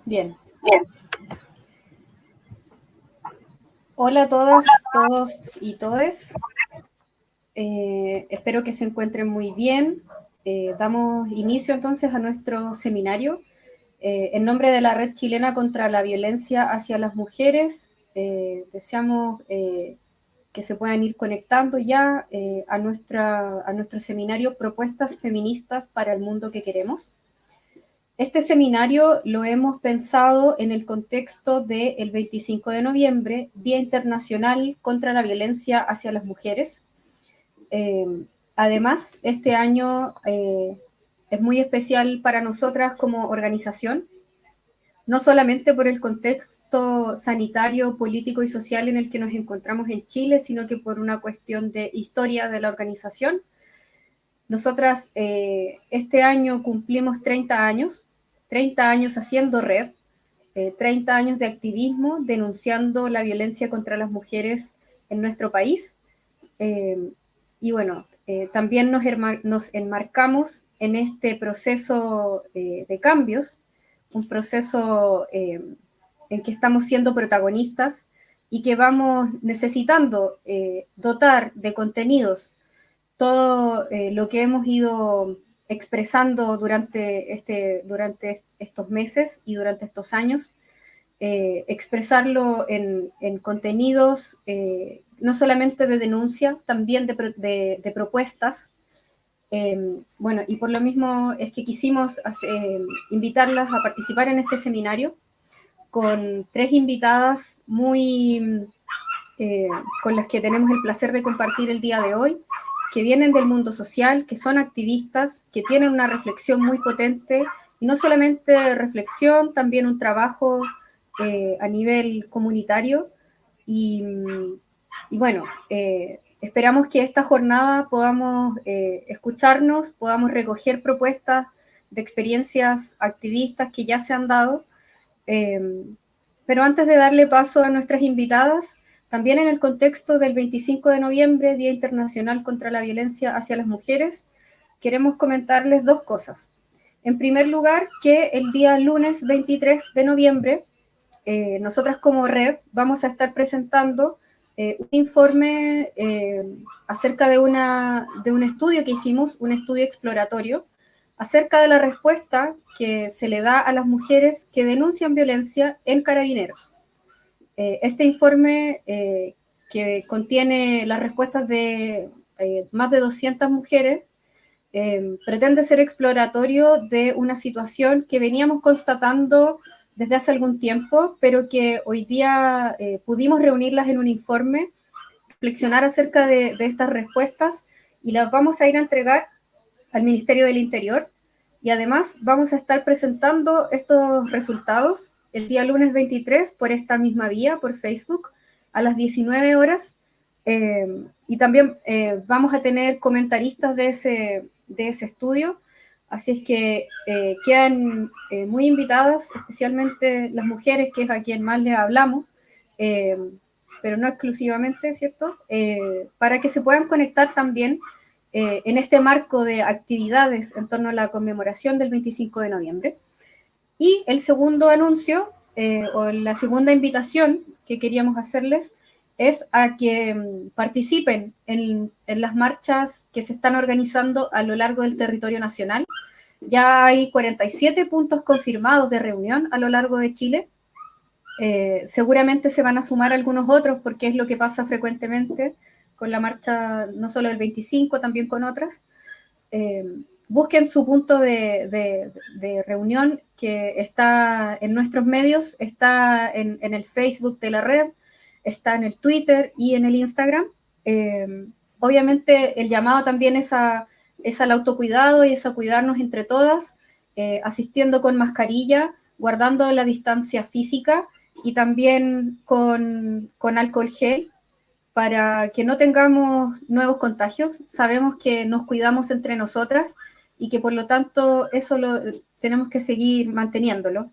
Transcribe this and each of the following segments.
Bien. Hola a todas, todos y todes. Espero que se encuentren muy bien. Damos inicio entonces a nuestro seminario. En nombre de la Red Chilena contra la Violencia hacia las Mujeres, deseamos que se puedan ir conectando ya a nuestro seminario Propuestas Feministas para el Mundo que Queremos. Este seminario lo hemos pensado en el contexto del 25 de noviembre, Día Internacional contra la Violencia hacia las Mujeres. Además, este año es muy especial para nosotras como organización, no solamente por el contexto sanitario, político y social en el que nos encontramos en Chile, sino que por una cuestión de historia de la organización. Nosotras este año cumplimos 30 años haciendo red, 30 años de activismo denunciando la violencia contra las mujeres en nuestro país. Y bueno, también nos enmarcamos en este proceso de cambios, un proceso en que estamos siendo protagonistas y que vamos necesitando dotar de contenidos todo lo que hemos ido expresando durante estos meses y durante estos años, expresarlo en contenidos no solamente de denuncia, también de propuestas. Bueno, y por lo mismo es que quisimos invitarlas a participar en este seminario con 3 invitadas con las que tenemos el placer de compartir el día de hoy, que vienen del mundo social, que son activistas, que tienen una reflexión muy potente, y no solamente reflexión, también un trabajo a nivel comunitario. Y bueno, esperamos que esta jornada podamos escucharnos, podamos recoger propuestas de experiencias activistas que ya se han dado. Pero antes de darle paso a nuestras invitadas, también en el contexto del 25 de noviembre, Día Internacional contra la Violencia hacia las Mujeres, queremos comentarles 2 cosas. En primer lugar, que el día lunes 23 de noviembre, nosotras como red vamos a estar presentando un informe acerca de un estudio que hicimos, un estudio exploratorio, acerca de la respuesta que se le da a las mujeres que denuncian violencia en Carabineros. Este informe, que contiene las respuestas de más de 200 mujeres, pretende ser exploratorio de una situación que veníamos constatando desde hace algún tiempo, pero que hoy día pudimos reunirlas en un informe, reflexionar acerca de estas respuestas, y las vamos a ir a entregar al Ministerio del Interior, y además vamos a estar presentando estos resultados el día lunes 23 por esta misma vía, por Facebook, a las 19 horas, y también vamos a tener comentaristas de ese estudio, así es que quedan muy invitadas, especialmente las mujeres, que es a quien más les hablamos, pero no exclusivamente, ¿cierto? Para que se puedan conectar también en este marco de actividades en torno a la conmemoración del 25 de noviembre. Y el segundo anuncio, o la segunda invitación que queríamos hacerles, es a que participen en las marchas que se están organizando a lo largo del territorio nacional. Ya hay 47 puntos confirmados de reunión a lo largo de Chile. Seguramente se van a sumar algunos otros, porque es lo que pasa frecuentemente con la marcha, no solo del 25, también con otras. Busquen su punto de reunión, que está en nuestros medios, está en el Facebook de la red, está en el Twitter y en el Instagram. Obviamente el llamado también es al autocuidado y es a cuidarnos entre todas, asistiendo con mascarilla, guardando la distancia física y también con alcohol gel, para que no tengamos nuevos contagios. Sabemos que nos cuidamos entre nosotras y que por lo tanto eso tenemos que seguir manteniéndolo.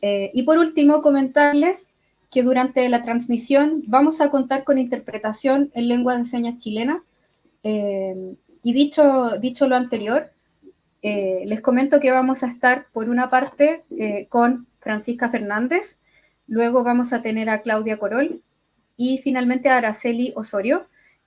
Y por último, comentarles que durante la transmisión vamos a contar con interpretación en lengua de señas chilena. Y dicho lo anterior, Les comento que vamos a estar, por una parte, con Francisca Fernández, luego vamos a tener a Claudia Corol y finalmente a Araceli Osorio.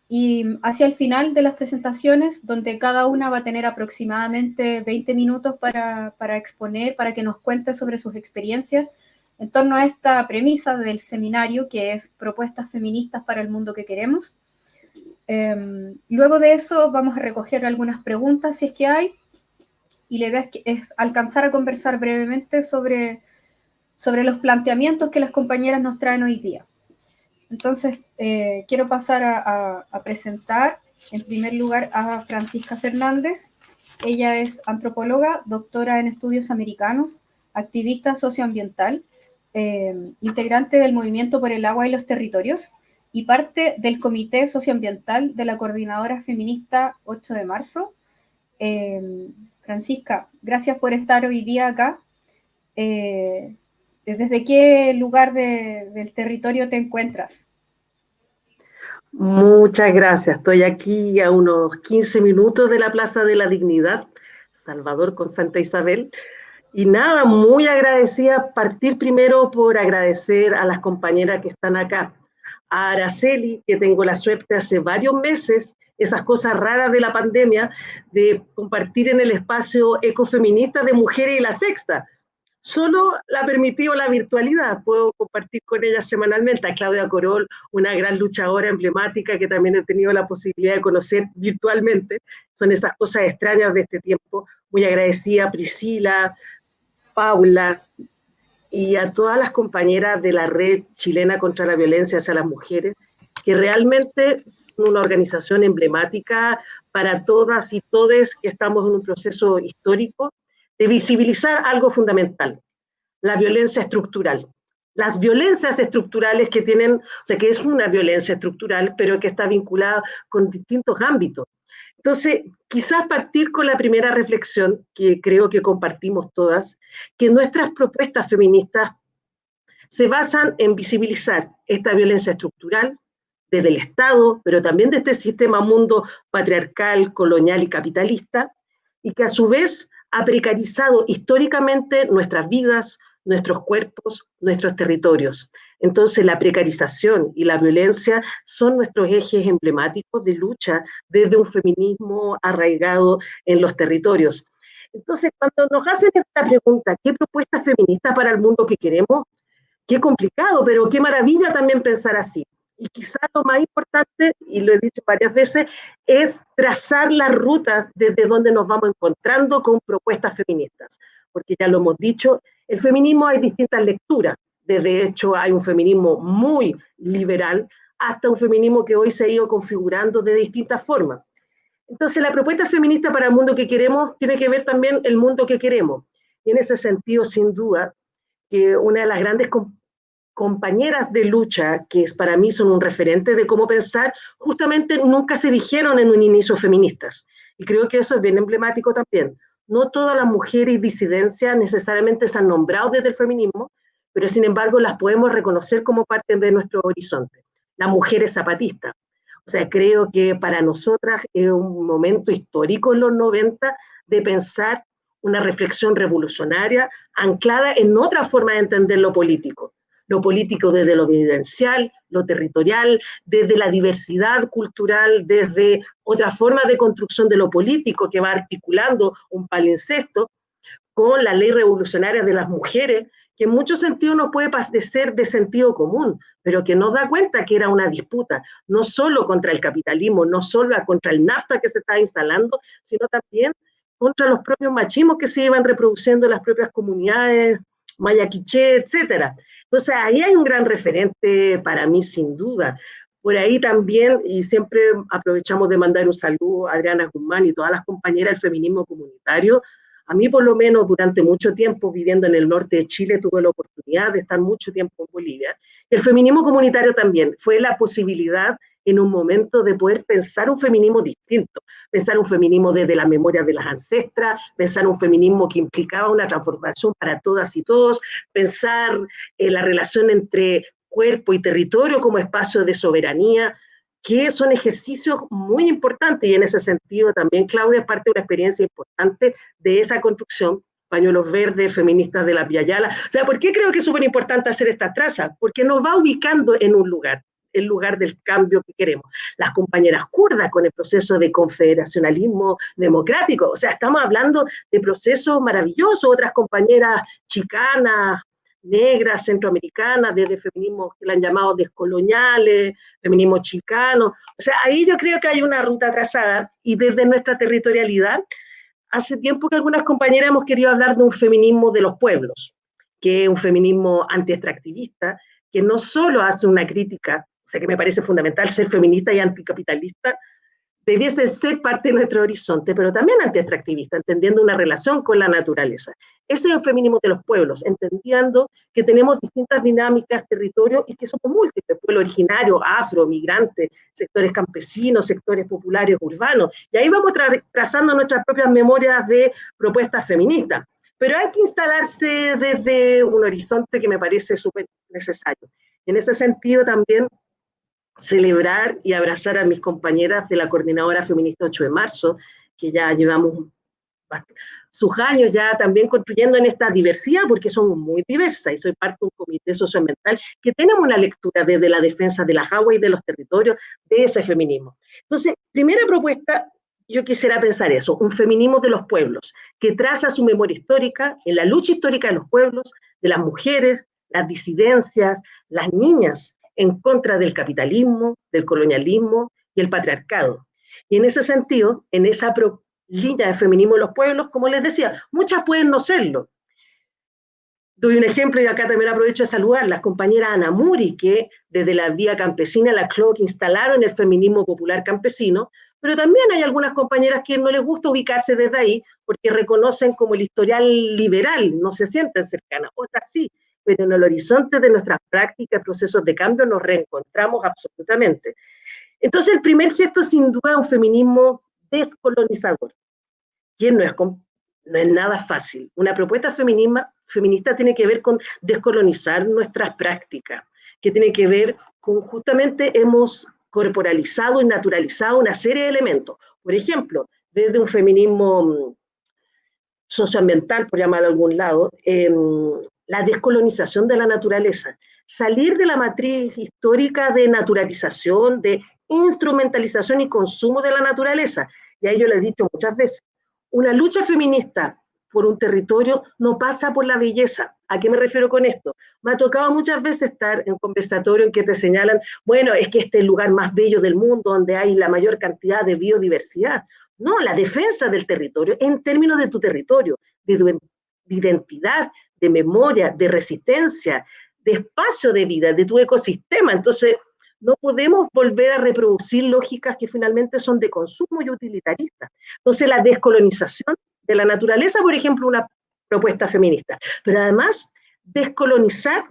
Y hacia el final de las presentaciones, donde cada una va a tener aproximadamente 20 minutos para exponer, para que nos cuente sobre sus experiencias en torno a esta premisa del seminario, que es Propuestas Feministas para el Mundo que Queremos. Luego de eso vamos a recoger algunas preguntas, si es que hay, y la idea es alcanzar a conversar brevemente sobre los planteamientos que las compañeras nos traen hoy día. Entonces, quiero pasar a presentar, en primer lugar, a Francisca Fernández. Ella es antropóloga, doctora en estudios americanos, activista socioambiental, integrante del Movimiento por el Agua y los Territorios y parte del Comité Socioambiental de la Coordinadora Feminista 8 de marzo. Francisca, gracias por estar hoy día acá. ¿Desde qué lugar del territorio te encuentras? Muchas gracias. Estoy aquí a unos 15 minutos de la Plaza de la Dignidad, Salvador con Santa Isabel. Y nada, muy agradecida, partir primero por agradecer a las compañeras que están acá. A Araceli, que tengo la suerte hace varios meses, esas cosas raras de la pandemia, de compartir en el espacio ecofeminista de Mujeres y la Sexta. Solo la permitió la virtualidad, puedo compartir con ella semanalmente. A Claudia Corol, una gran luchadora emblemática que también he tenido la posibilidad de conocer virtualmente. Son esas cosas extrañas de este tiempo. Muy agradecida a Priscila, Paula y a todas las compañeras de la Red Chilena contra la Violencia hacia las Mujeres, que realmente son una organización emblemática para todas y todes que estamos en un proceso histórico de visibilizar algo fundamental, la violencia estructural. Las violencias estructurales que tienen, o sea, que es una violencia estructural, pero que está vinculada con distintos ámbitos. Entonces, quizás partir con la primera reflexión, que creo que compartimos todas, que nuestras propuestas feministas se basan en visibilizar esta violencia estructural desde el Estado, pero también de este sistema mundo patriarcal, colonial y capitalista, y que a su vez ha precarizado históricamente nuestras vidas, nuestros cuerpos, nuestros territorios. Entonces la precarización y la violencia son nuestros ejes emblemáticos de lucha desde un feminismo arraigado en los territorios. Entonces, cuando nos hacen esta pregunta, ¿qué propuesta feminista para el mundo que queremos? Qué complicado, pero qué maravilla también pensar así. Y quizás lo más importante, y lo he dicho varias veces, es trazar las rutas desde donde nos vamos encontrando con propuestas feministas. Porque ya lo hemos dicho, el feminismo hay distintas lecturas. De hecho, hay un feminismo muy liberal hasta un feminismo que hoy se ha ido configurando de distintas formas. Entonces, la propuesta feminista para el mundo que queremos tiene que ver también el mundo que queremos. Y en ese sentido, sin duda, que una de las grandes compañeras de lucha, que es, para mí son un referente de cómo pensar, justamente nunca se dijeron en un inicio feministas. Y creo que eso es bien emblemático también. No todas las mujeres y disidencias necesariamente se han nombrado desde el feminismo, pero sin embargo las podemos reconocer como parte de nuestro horizonte. La mujer es zapatista. O sea, creo que para nosotras es un momento histórico en los 90 de pensar una reflexión revolucionaria anclada en otra forma de entender lo político desde lo evidencial, lo territorial, desde la diversidad cultural, desde otra forma de construcción de lo político que va articulando un palincesto con la ley revolucionaria de las mujeres, que en muchos sentidos no puede parecer de sentido común, pero que nos da cuenta que era una disputa, no solo contra el capitalismo, no solo contra el NAFTA que se está instalando, sino también contra los propios machismos que se iban reproduciendo en las propias comunidades, maya quiché, etcétera. Entonces ahí hay un gran referente para mí, sin duda. Por ahí también, y siempre aprovechamos de mandar un saludo a Adriana Guzmán y todas las compañeras del feminismo comunitario. A mí, por lo menos, durante mucho tiempo viviendo en el norte de Chile, tuve la oportunidad de estar mucho tiempo en Bolivia. El feminismo comunitario también fue la posibilidad en un momento de poder pensar un feminismo distinto, pensar un feminismo desde la memoria de las ancestras, pensar un feminismo que implicaba una transformación para todas y todos, pensar en la relación entre cuerpo y territorio como espacio de soberanía. que son ejercicios muy importantes, y en ese sentido también Claudia es parte de una experiencia importante de esa construcción, pañuelos verdes, feministas de la Piayala. O sea, ¿por qué creo que es súper importante hacer esta traza? Porque nos va ubicando en un lugar, el lugar del cambio que queremos. Las compañeras kurdas con el proceso de confederacionalismo democrático, o sea, estamos hablando de procesos maravillosos, otras compañeras chicanas, negras, centroamericanas, desde feminismos que le han llamado descoloniales, feminismo chicano. O sea, ahí yo creo que hay una ruta trazada, y desde nuestra territorialidad, hace tiempo que algunas compañeras hemos querido hablar de un feminismo de los pueblos, que es un feminismo anti-extractivista, que no solo hace una crítica, o sea, que me parece fundamental ser feminista y anticapitalista, debiese ser parte de nuestro horizonte, pero también anti-extractivista, entendiendo una relación con la naturaleza. Ese es el feminismo de los pueblos, entendiendo que tenemos distintas dinámicas, territorios, y que somos múltiples, pueblo originario, afro, migrante, sectores campesinos, sectores populares, urbanos, y ahí vamos trazando nuestras propias memorias de propuestas feministas. Pero hay que instalarse desde un horizonte que me parece súper necesario. En ese sentido también celebrar y abrazar a mis compañeras de la Coordinadora Feminista 8 de Marzo, que ya llevamos sus años ya también construyendo en esta diversidad, porque somos muy diversas, y soy parte de un comité socioambiental que tenemos una lectura desde la defensa de las aguas y de los territorios de ese feminismo. Entonces, primera propuesta, yo quisiera pensar eso, un feminismo de los pueblos, que traza su memoria histórica en la lucha histórica de los pueblos, de las mujeres, las disidencias, las niñas, en contra del capitalismo, del colonialismo y el patriarcado. Y en ese sentido, en esa línea de feminismo de los pueblos, como les decía, muchas pueden no serlo. Doy un ejemplo, y acá también aprovecho de saludar las compañeras Ana Muri, que desde la vía campesina, la CLOC, instalaron el feminismo popular campesino, pero también hay algunas compañeras que no les gusta ubicarse desde ahí, porque reconocen como el historial liberal, no se sienten cercanas, otras sí, pero en el horizonte de nuestras prácticas, procesos de cambio, nos reencontramos absolutamente. Entonces, el primer gesto, sin duda, es un feminismo descolonizador, que no es nada fácil. Una propuesta feminista tiene que ver con descolonizar nuestras prácticas, que tiene que ver con justamente hemos corporalizado y naturalizado una serie de elementos. Por ejemplo, desde un feminismo socioambiental, por llamarlo de algún lado, la descolonización de la naturaleza, salir de la matriz histórica de naturalización, de instrumentalización y consumo de la naturaleza. Y ahí yo lo he dicho muchas veces, una lucha feminista por un territorio no pasa por la belleza. ¿A qué me refiero con esto? Me ha tocado muchas veces estar en conversatorios en que te señalan, bueno, es que este es el lugar más bello del mundo, donde hay la mayor cantidad de biodiversidad. No, la defensa del territorio en términos de tu territorio, de tu identidad, de memoria, de resistencia, de espacio de vida, de tu ecosistema. Entonces, no podemos volver a reproducir lógicas que finalmente son de consumo y utilitaristas. Entonces, la descolonización de la naturaleza, por ejemplo, una propuesta feminista, pero además descolonizar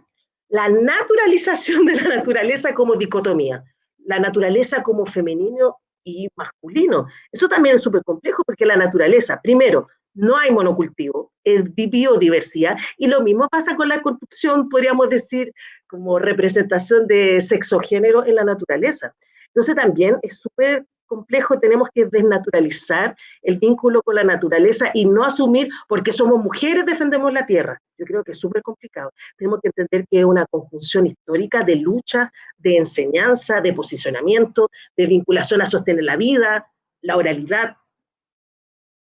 la naturalización de la naturaleza como dicotomía, la naturaleza como femenino y masculino. Eso también es súper complejo, porque la naturaleza, primero, no hay monocultivo, es biodiversidad, y lo mismo pasa con la construcción, podríamos decir, como representación de sexogénero en la naturaleza. Entonces también es súper complejo, tenemos que desnaturalizar el vínculo con la naturaleza y no asumir, porque somos mujeres, defendemos la tierra. Yo creo que es súper complicado. Tenemos que entender que es una conjunción histórica de lucha, de enseñanza, de posicionamiento, de vinculación a sostener la vida, la oralidad,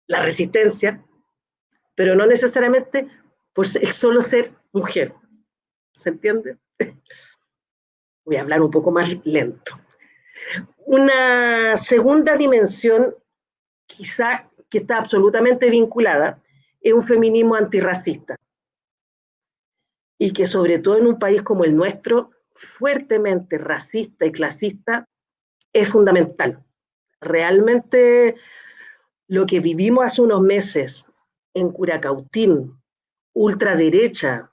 la resistencia, pero no necesariamente por solo ser mujer. ¿Se entiende? Voy a hablar un poco más lento. Una segunda dimensión, quizá que está absolutamente vinculada, es un feminismo antirracista, y que sobre todo en un país como el nuestro, fuertemente racista y clasista, es fundamental. Realmente lo que vivimos hace unos meses en Curacautín, ultraderecha,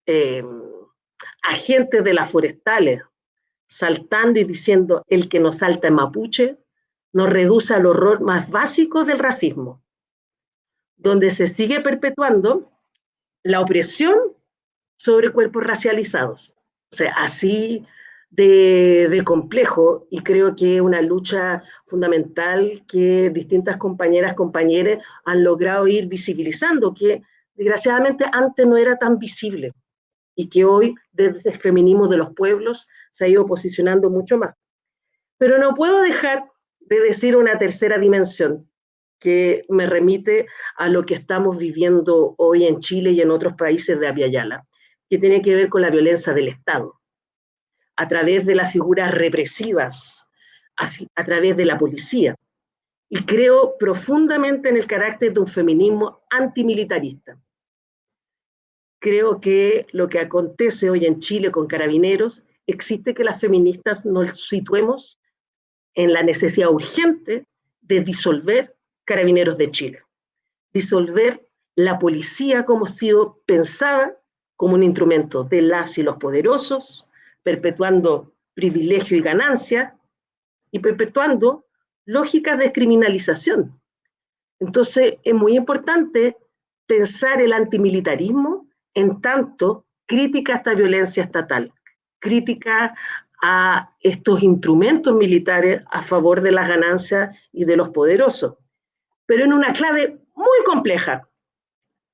eh, agentes de las forestales, saltando y diciendo el que nos salta es mapuche, nos reduce al horror más básico del racismo, donde se sigue perpetuando la opresión sobre cuerpos racializados. O sea, así de complejo, y creo que es una lucha fundamental que distintas compañeras, compañeros han logrado ir visibilizando, que desgraciadamente antes no era tan visible y que hoy desde el feminismo de los pueblos se ha ido posicionando mucho más. Pero no puedo dejar de decir una tercera dimensión que me remite a lo que estamos viviendo hoy en Chile y en otros países de Abya Yala, que tiene que ver con la violencia del Estado, a través de las figuras represivas, a través de la policía. Y creo profundamente en el carácter de un feminismo antimilitarista. Creo que lo que acontece hoy en Chile con Carabineros existe que las feministas nos situemos en la necesidad urgente de disolver Carabineros de Chile, disolver la policía como ha sido pensada como un instrumento de las y los poderosos, perpetuando privilegio y ganancia y perpetuando lógicas de criminalización. Entonces, es muy importante pensar el antimilitarismo en tanto crítica a esta violencia estatal, crítica a estos instrumentos militares a favor de las ganancias y de los poderosos, pero en una clave muy compleja,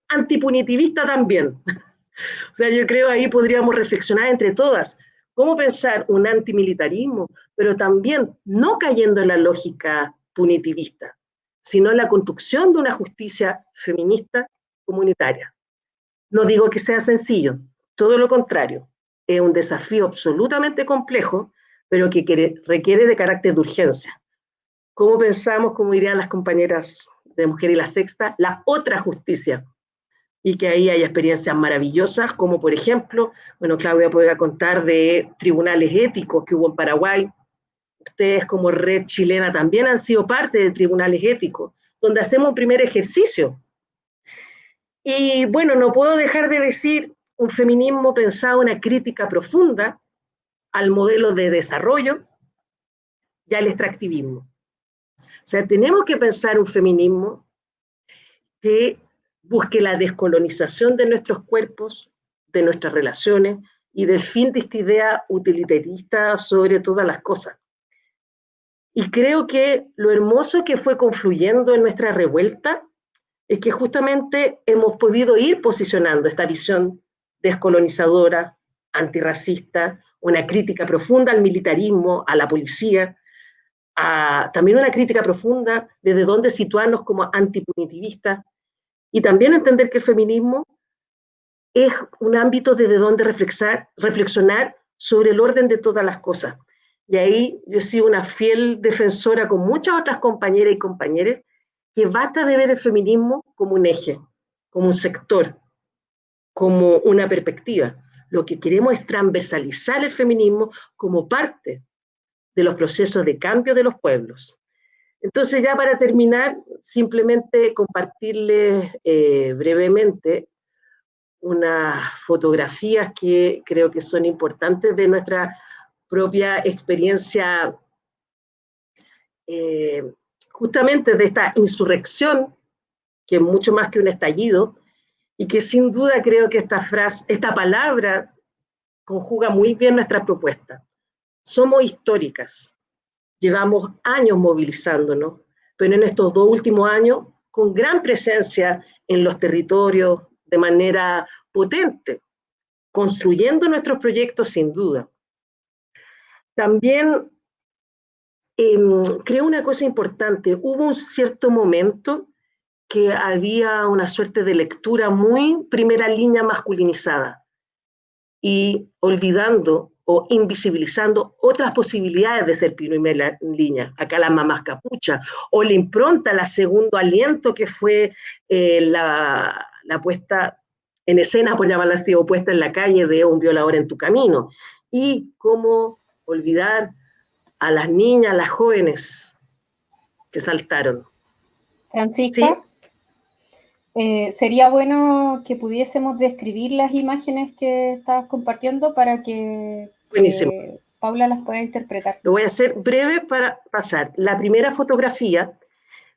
antipunitivista también. O sea, yo creo ahí podríamos reflexionar entre todas cómo pensar un antimilitarismo, pero también no cayendo en la lógica punitivista, sino en la construcción de una justicia feminista comunitaria. No digo que sea sencillo, todo lo contrario, es un desafío absolutamente complejo, pero que requiere de carácter de urgencia. ¿Cómo pensamos, como dirían las compañeras de Mujer y la Sexta, la otra justicia? Y que ahí hay experiencias maravillosas, como por ejemplo, bueno, Claudia podrá contar de tribunales éticos que hubo en Paraguay. Ustedes como red chilena también han sido parte de tribunales éticos, donde hacemos un primer ejercicio. Y bueno, no puedo dejar de decir un feminismo pensado en una crítica profunda al modelo de desarrollo y al extractivismo. O sea, tenemos que pensar un feminismo que busque la descolonización de nuestros cuerpos, de nuestras relaciones y del fin de esta idea utilitarista sobre todas las cosas. Y creo que lo hermoso que fue confluyendo en nuestra revuelta es que justamente hemos podido ir posicionando esta visión descolonizadora, antirracista, una crítica profunda al militarismo, a la policía, también una crítica profunda desde dónde situarnos como antipunitivistas, y también entender que el feminismo es un ámbito desde donde reflexionar sobre el orden de todas las cosas. Y ahí yo he sido una fiel defensora con muchas otras compañeras y compañeros que basta de ver el feminismo como un eje, como un sector, como una perspectiva. Lo que queremos es transversalizar el feminismo como parte de los procesos de cambio de los pueblos. Entonces, ya para terminar, simplemente compartirles brevemente unas fotografías que creo que son importantes de nuestra propia experiencia, justamente de esta insurrección, que es mucho más que un estallido, y que sin duda creo que esta palabra conjuga muy bien nuestra propuesta. Somos históricas, llevamos años movilizándonos, pero en estos 2 últimos años, con gran presencia en los territorios, de manera potente, construyendo nuestros proyectos sin duda. También creo una cosa importante, hubo un cierto momento que había una suerte de lectura muy primera línea masculinizada y olvidando o invisibilizando otras posibilidades de ser primera línea. Acá las mamás capucha, o la impronta, la segundo aliento que fue la puesta en escena, por llamarla así, o puesta en la calle de un violador en tu camino. Y cómo olvidar a las niñas, a las jóvenes que saltaron. Francisca, ¿sí? Sería bueno que pudiésemos describir las imágenes que estabas compartiendo para que Paula las pueda interpretar. Lo voy a hacer breve para pasar. La primera fotografía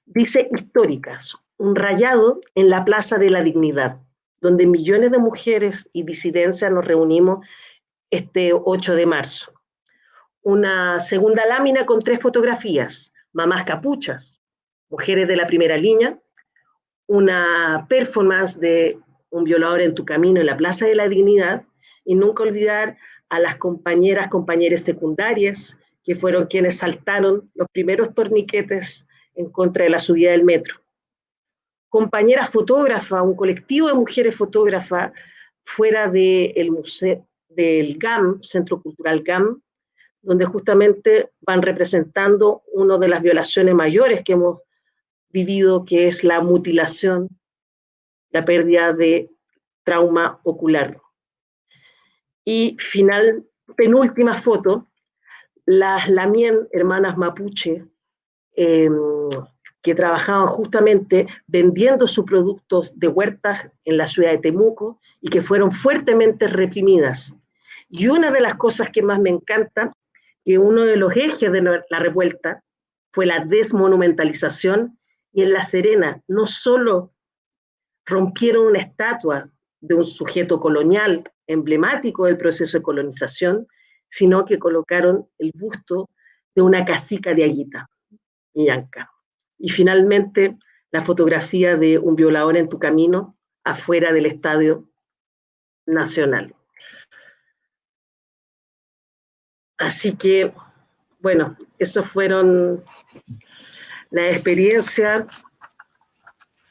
dice históricas, un rayado en la Plaza de la Dignidad, donde millones de mujeres y disidencias nos reunimos este 8 de marzo. una segunda lámina con 3 fotografías, mamás capuchas, mujeres de la primera línea, una performance de Un violador en tu camino en la Plaza de la Dignidad, y nunca olvidar a las compañeras secundarias, que fueron quienes saltaron los primeros torniquetes en contra de la subida del metro. Compañeras fotógrafas, un colectivo de mujeres fotógrafas fuera del museo del GAM, Centro Cultural GAM, donde justamente van representando una de las violaciones mayores que hemos vivido, que es la mutilación, la pérdida de trauma ocular. Y penúltima foto, las Lamien, hermanas mapuche, que trabajaban justamente vendiendo sus productos de huertas en la ciudad de Temuco y que fueron fuertemente reprimidas. Y una de las cosas que más me encanta, que uno de los ejes de la revuelta fue la desmonumentalización, y en La Serena no solo rompieron una estatua de un sujeto colonial emblemático del proceso de colonización, sino que colocaron el busto de una cacica de Aguita, Illanca. Y finalmente, la fotografía de Un violador en tu camino afuera del Estadio Nacional. Así que, bueno, esos fueron las experiencias.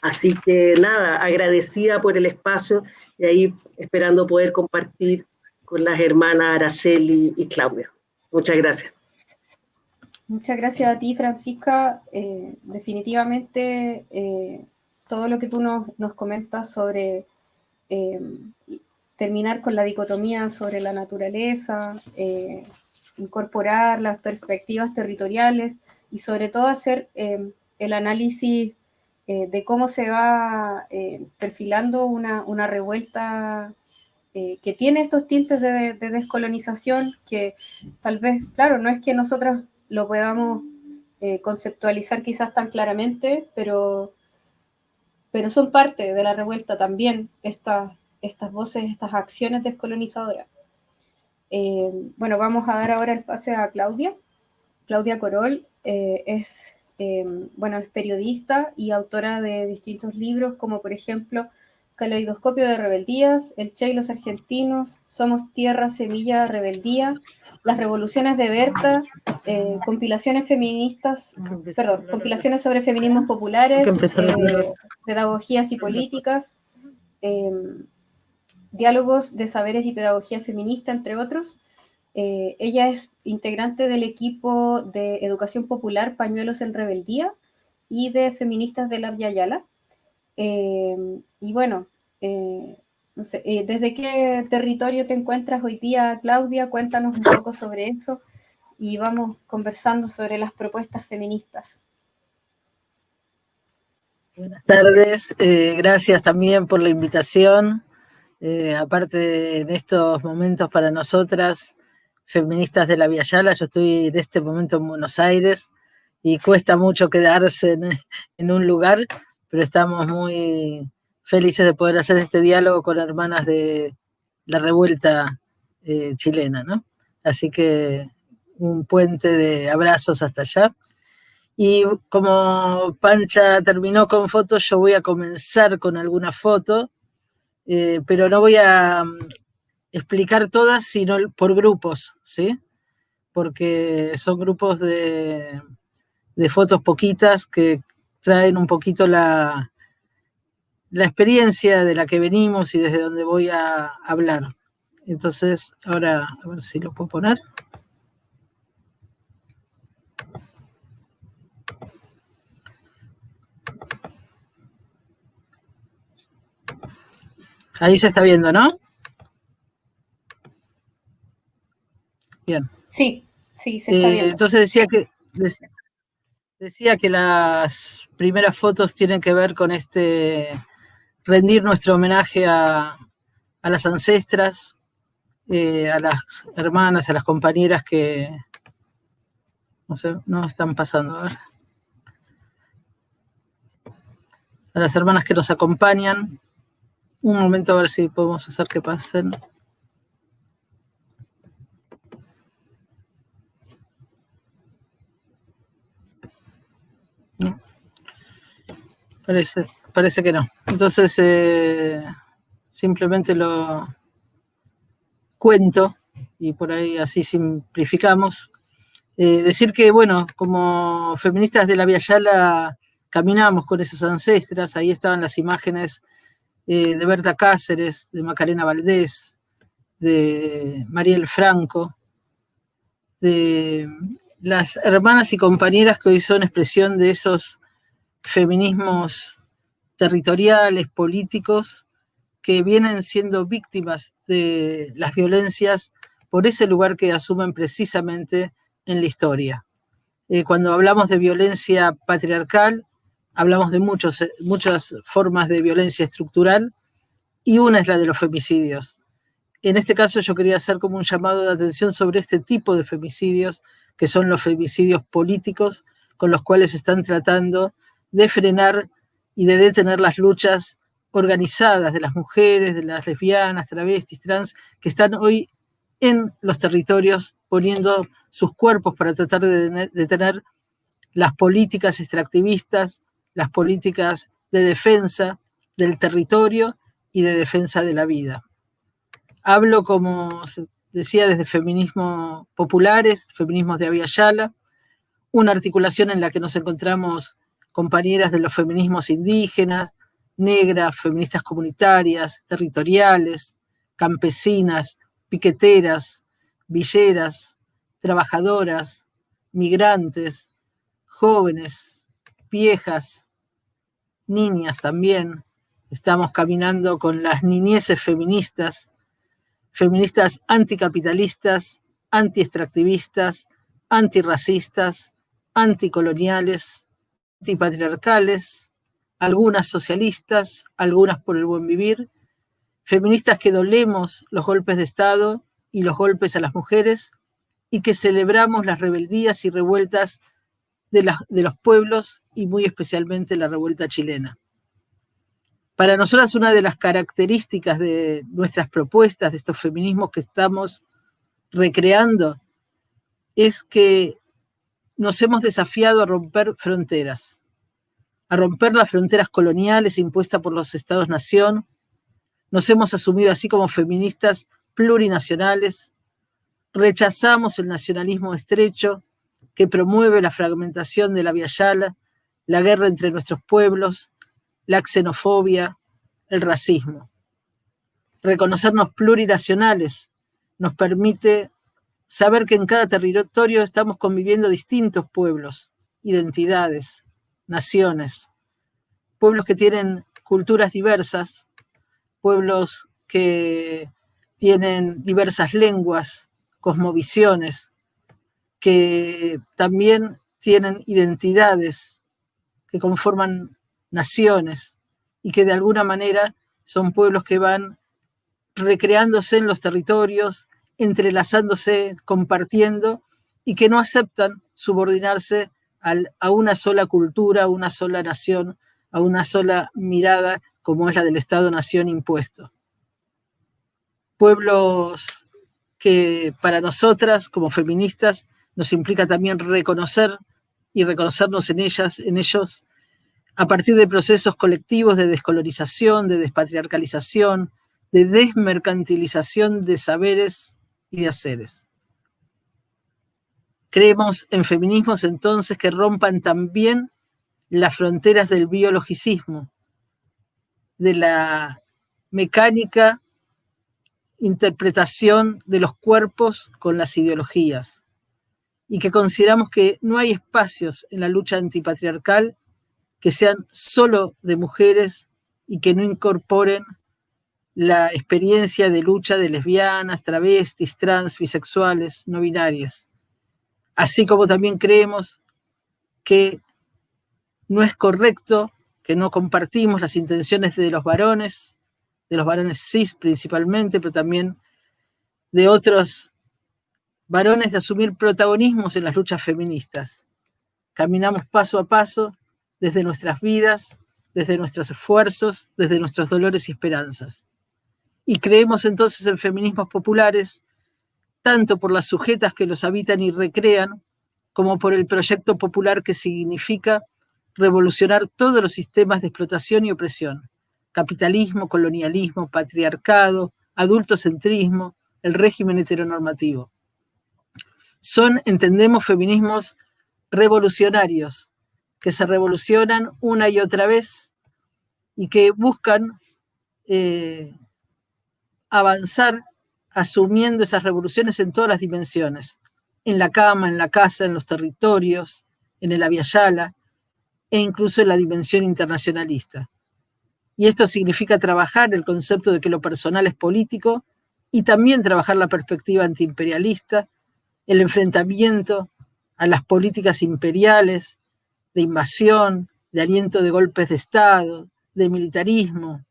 Así que nada, agradecida por el espacio y ahí esperando poder compartir con las hermanas Araceli y Claudia. Muchas gracias. Muchas gracias a ti, Francisca. Definitivamente todo lo que tú nos comentas sobre terminar con la dicotomía sobre la naturaleza, incorporar las perspectivas territoriales y sobre todo hacer el análisis de cómo se va perfilando una revuelta que tiene estos tintes de descolonización, que tal vez, claro, no es que nosotros lo podamos conceptualizar quizás tan claramente, pero son parte de la revuelta también estas voces, estas acciones descolonizadoras. Bueno, vamos a dar ahora el pase a Claudia. Claudia Corol es periodista y autora de distintos libros, como por ejemplo Caleidoscopio de Rebeldías, El Che y los Argentinos, Somos Tierra, Semilla, Rebeldía, Las Revoluciones de Berta, compilaciones sobre feminismos populares, pedagogías y políticas, diálogos de saberes y pedagogía feminista, entre otros. Ella es integrante del equipo de educación popular Pañuelos en Rebeldía y de Feministas de la Via Yala. Y bueno, no sé, ¿desde qué territorio te encuentras hoy día, Claudia? Cuéntanos un poco sobre eso y vamos conversando sobre las propuestas feministas. Buenas tardes, gracias también por la invitación. Aparte, en estos momentos para nosotras, feministas de la Via Yala, yo estoy en este momento en Buenos Aires y cuesta mucho quedarse en un lugar, pero estamos muy felices de poder hacer este diálogo con hermanas de la revuelta chilena, ¿no? Así que un puente de abrazos hasta allá. Y como Pancha terminó con fotos, yo voy a comenzar con alguna foto, pero no voy a explicar todas, sino por grupos, ¿sí? Porque son grupos de fotos poquitas que traen un poquito la experiencia de la que venimos y desde donde voy a hablar. Entonces, ahora, a ver si lo puedo poner. Ahí se está viendo, ¿no? Bien. Sí, se está viendo. Entonces decía que las primeras fotos tienen que ver con rendir nuestro homenaje a las ancestras, a las hermanas, a las compañeras que no están pasando. A ver. A las hermanas que nos acompañan. Un momento a ver si podemos hacer que pasen. ¿No? Parece que no. Entonces, simplemente lo cuento y por ahí así simplificamos. Decir que, bueno, como feministas de la Via Yala caminamos con esas ancestras, ahí estaban las imágenes de Berta Cáceres, de Macarena Valdés, de Mariel Franco, de las hermanas y compañeras que hoy son expresión de esos feminismos territoriales, políticos, que vienen siendo víctimas de las violencias por ese lugar que asumen precisamente en la historia. Cuando hablamos de violencia patriarcal, hablamos de muchas formas de violencia estructural, y una es la de los femicidios. En este caso yo quería hacer como un llamado de atención sobre este tipo de femicidios, que son los femicidios políticos, con los cuales están tratando de frenar y de detener las luchas organizadas de las mujeres, de las lesbianas, travestis, trans, que están hoy en los territorios poniendo sus cuerpos para tratar de detener las políticas extractivistas, las políticas de defensa del territorio y de defensa de la vida. Hablo, como se decía, desde feminismos populares, feminismos de Via Yala, una articulación en la que nos encontramos compañeras de los feminismos indígenas, negras, feministas comunitarias, territoriales, campesinas, piqueteras, villeras, trabajadoras, migrantes, jóvenes, viejas, niñas también. Estamos caminando con las niñeces feministas, feministas anticapitalistas, antiextractivistas, antirracistas, anticoloniales, antipatriarcales, algunas socialistas, algunas por el buen vivir, feministas que dolemos los golpes de Estado y los golpes a las mujeres y que celebramos las rebeldías y revueltas de los pueblos y muy especialmente la revuelta chilena. Para nosotras una de las características de nuestras propuestas, de estos feminismos que estamos recreando, es que nos hemos desafiado a romper fronteras, a romper las fronteras coloniales impuestas por los Estados-nación. Nos hemos asumido así como feministas plurinacionales, rechazamos el nacionalismo estrecho que promueve la fragmentación de la Via Yala, la guerra entre nuestros pueblos, la xenofobia, el racismo. Reconocernos plurinacionales nos permite saber que en cada territorio estamos conviviendo distintos pueblos, identidades, naciones, pueblos que tienen culturas diversas, pueblos que tienen diversas lenguas, cosmovisiones, que también tienen identidades que conforman naciones y que de alguna manera son pueblos que van recreándose en los territorios, entrelazándose, compartiendo y que no aceptan subordinarse a una sola cultura, a una sola nación, a una sola mirada como es la del Estado-nación impuesto. Pueblos que para nosotras como feministas nos implica también reconocer y reconocernos en ellas, en ellos, a partir de procesos colectivos de descolonización, de despatriarcalización, de desmercantilización de saberes y de haceres. Creemos en feminismos entonces que rompan también las fronteras del biologicismo, de la mecánica interpretación de los cuerpos con las ideologías, y que consideramos que no hay espacios en la lucha antipatriarcal que sean solo de mujeres y que no incorporen la experiencia de lucha de lesbianas, travestis, trans, bisexuales, no binarias. Así como también creemos que no es correcto, que no compartimos las intenciones de los varones cis principalmente, pero también de otros varones de asumir protagonismos en las luchas feministas. Caminamos paso a paso desde nuestras vidas, desde nuestros esfuerzos, desde nuestros dolores y esperanzas. Y creemos entonces en feminismos populares, tanto por las sujetas que los habitan y recrean, como por el proyecto popular que significa revolucionar todos los sistemas de explotación y opresión: capitalismo, colonialismo, patriarcado, adultocentrismo, el régimen heteronormativo. Son, entendemos, feminismos revolucionarios, que se revolucionan una y otra vez y que buscan avanzar asumiendo esas revoluciones en todas las dimensiones: en la cama, en la casa, en los territorios, en el Abya Yala e incluso en la dimensión internacionalista. Y esto significa trabajar el concepto de que lo personal es político y también trabajar la perspectiva antiimperialista, el enfrentamiento a las políticas imperiales de invasión, de aliento de golpes de Estado, de militarismo,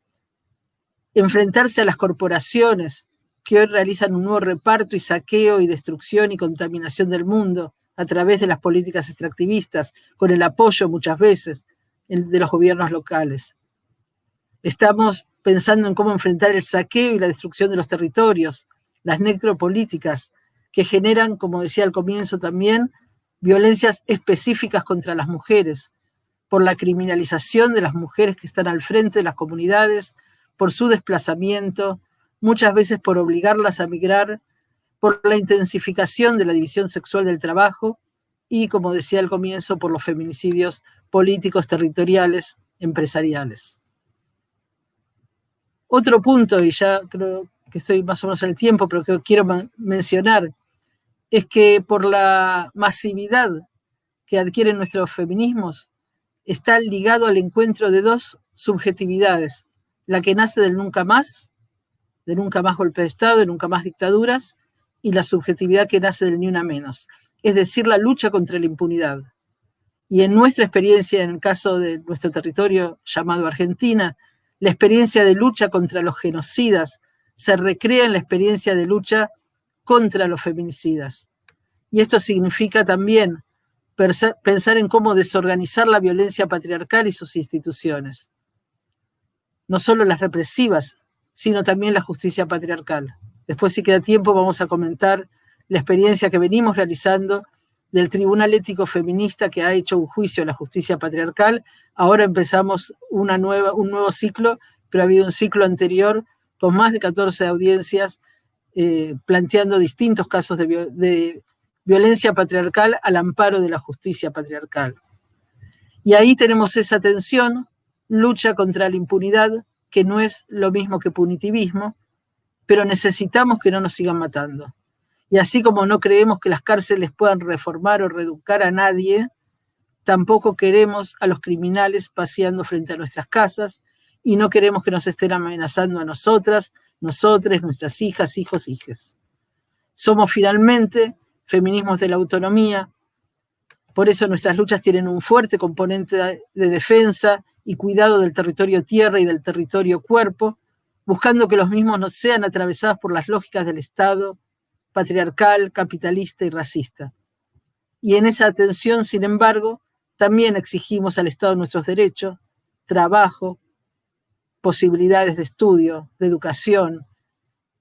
enfrentarse a las corporaciones que hoy realizan un nuevo reparto y saqueo y destrucción y contaminación del mundo a través de las políticas extractivistas, con el apoyo muchas veces de los gobiernos locales. Estamos pensando en cómo enfrentar el saqueo y la destrucción de los territorios, las necropolíticas que generan, como decía al comienzo también, violencias específicas contra las mujeres, por la criminalización de las mujeres que están al frente de las comunidades, por su desplazamiento, muchas veces por obligarlas a migrar, por la intensificación de la división sexual del trabajo y, como decía al comienzo, por los feminicidios políticos, territoriales, empresariales. Otro punto, y ya creo que estoy más o menos en el tiempo, pero que quiero mencionar, es que por la masividad que adquieren nuestros feminismos, está ligado al encuentro de dos subjetividades: la que nace del nunca más, de nunca más golpe de Estado, de nunca más dictaduras, y la subjetividad que nace del ni una menos, es decir, la lucha contra la impunidad. Y en nuestra experiencia, en el caso de nuestro territorio llamado Argentina, la experiencia de lucha contra los genocidas se recrea en la experiencia de lucha contra los feminicidas. Y esto significa también pensar en cómo desorganizar la violencia patriarcal y sus instituciones. No solo las represivas, sino también la justicia patriarcal. Después, si queda tiempo, vamos a comentar la experiencia que venimos realizando del Tribunal Ético Feminista, que ha hecho un juicio a la justicia patriarcal. Ahora empezamos un nuevo ciclo, pero ha habido un ciclo anterior con más de 14 audiencias planteando distintos casos de violencia patriarcal al amparo de la justicia patriarcal. Y ahí tenemos esa tensión, lucha contra la impunidad, que no es lo mismo que punitivismo, pero necesitamos que no nos sigan matando. Y así como no creemos que las cárceles puedan reformar o reeducar a nadie, tampoco queremos a los criminales paseando frente a nuestras casas y no queremos que nos estén amenazando a nosotras, nosotres, nuestras hijas, hijos, hijes. Somos finalmente feminismos de la autonomía, por eso nuestras luchas tienen un fuerte componente de defensa y cuidado del territorio tierra y del territorio cuerpo, buscando que los mismos no sean atravesados por las lógicas del Estado patriarcal, capitalista y racista. Y en esa atención, sin embargo, también exigimos al Estado nuestros derechos, trabajo, posibilidades de estudio, de educación,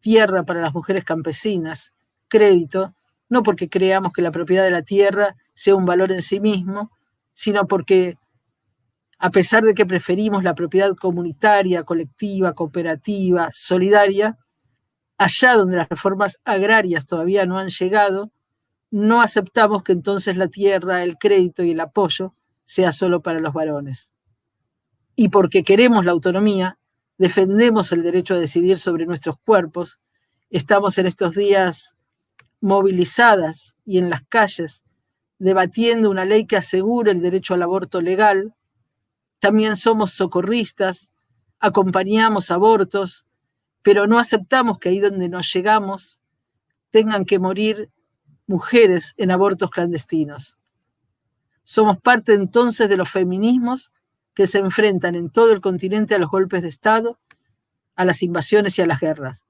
tierra para las mujeres campesinas, crédito, no porque creamos que la propiedad de la tierra sea un valor en sí mismo, sino porque, a pesar de que preferimos la propiedad comunitaria, colectiva, cooperativa, solidaria, allá donde las reformas agrarias todavía no han llegado, no aceptamos que entonces la tierra, el crédito y el apoyo sea solo para los varones. Y porque queremos la autonomía, defendemos el derecho a decidir sobre nuestros cuerpos, estamos en estos días movilizadas y en las calles debatiendo una ley que asegure el derecho al aborto legal. También somos socorristas, acompañamos abortos, pero no aceptamos que ahí donde nos llegamos tengan que morir mujeres en abortos clandestinos. Somos parte entonces de los feminismos que se enfrentan en todo el continente a los golpes de Estado, a las invasiones y a las guerras.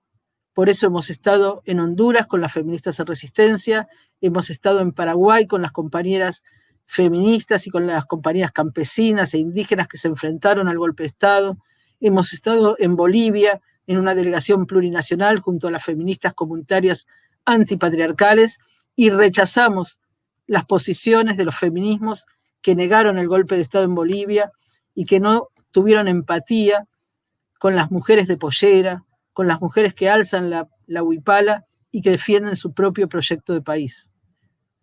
Por eso hemos estado en Honduras con las feministas en resistencia, hemos estado en Paraguay con las compañeras feministas y con las compañeras campesinas e indígenas que se enfrentaron al golpe de Estado, hemos estado en Bolivia en una delegación plurinacional junto a las feministas comunitarias antipatriarcales y rechazamos las posiciones de los feminismos que negaron el golpe de Estado en Bolivia y que no tuvieron empatía con las mujeres de pollera, con las mujeres que alzan la huipala y que defienden su propio proyecto de país.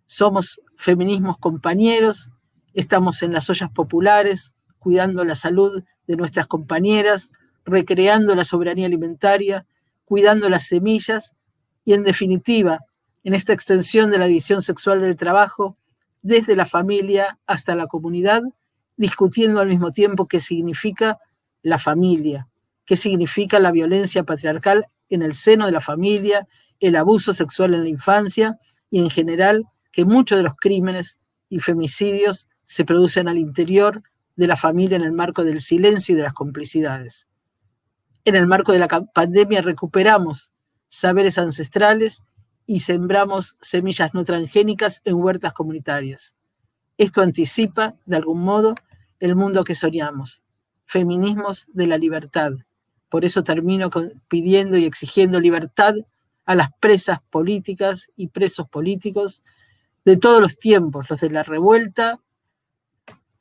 Somos feminismos compañeros, estamos en las ollas populares, cuidando la salud de nuestras compañeras, recreando la soberanía alimentaria, cuidando las semillas y, en definitiva, en esta extensión de la división sexual del trabajo, desde la familia hasta la comunidad, discutiendo al mismo tiempo qué significa la familia, qué significa la violencia patriarcal en el seno de la familia, el abuso sexual en la infancia y, en general, que muchos de los crímenes y femicidios se producen al interior de la familia en el marco del silencio y de las complicidades. En el marco de la pandemia recuperamos saberes ancestrales y sembramos semillas no transgénicas en huertas comunitarias. Esto anticipa, de algún modo, el mundo que soñamos, feminismos de la libertad. Por eso termino pidiendo y exigiendo libertad a las presas políticas y presos políticos de todos los tiempos, los de la revuelta,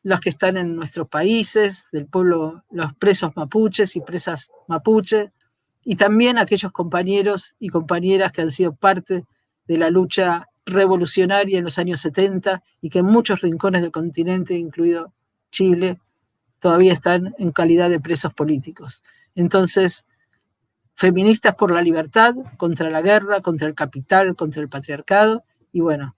los que están en nuestros países, del pueblo, los presos mapuches y presas mapuche, y también aquellos compañeros y compañeras que han sido parte de la lucha revolucionaria en los años 70 y que en muchos rincones del continente, incluido Chile, todavía están en calidad de presos políticos. Entonces, feministas por la libertad, contra la guerra, contra el capital, contra el patriarcado, y bueno,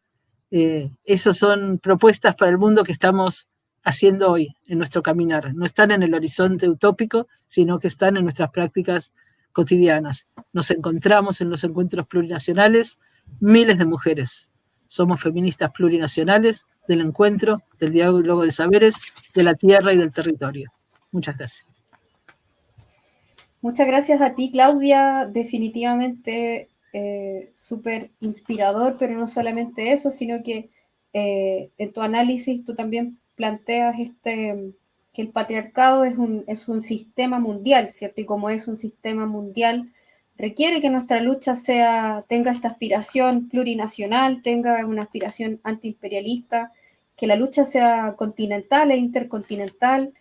esas son propuestas para el mundo que estamos haciendo hoy en nuestro caminar. No están en el horizonte utópico, sino que están en nuestras prácticas cotidianas. Nos encontramos en los encuentros plurinacionales miles de mujeres. Somos feministas plurinacionales del encuentro, del diálogo de saberes, de la tierra y del territorio. Muchas gracias. Muchas gracias a ti, Claudia. Definitivamente súper inspirador, pero no solamente eso, sino que en tu análisis tú también planteas que el patriarcado es un sistema mundial, ¿cierto? Y como es un sistema mundial, requiere que nuestra lucha tenga esta aspiración plurinacional, tenga una aspiración antiimperialista, que la lucha sea continental e intercontinental,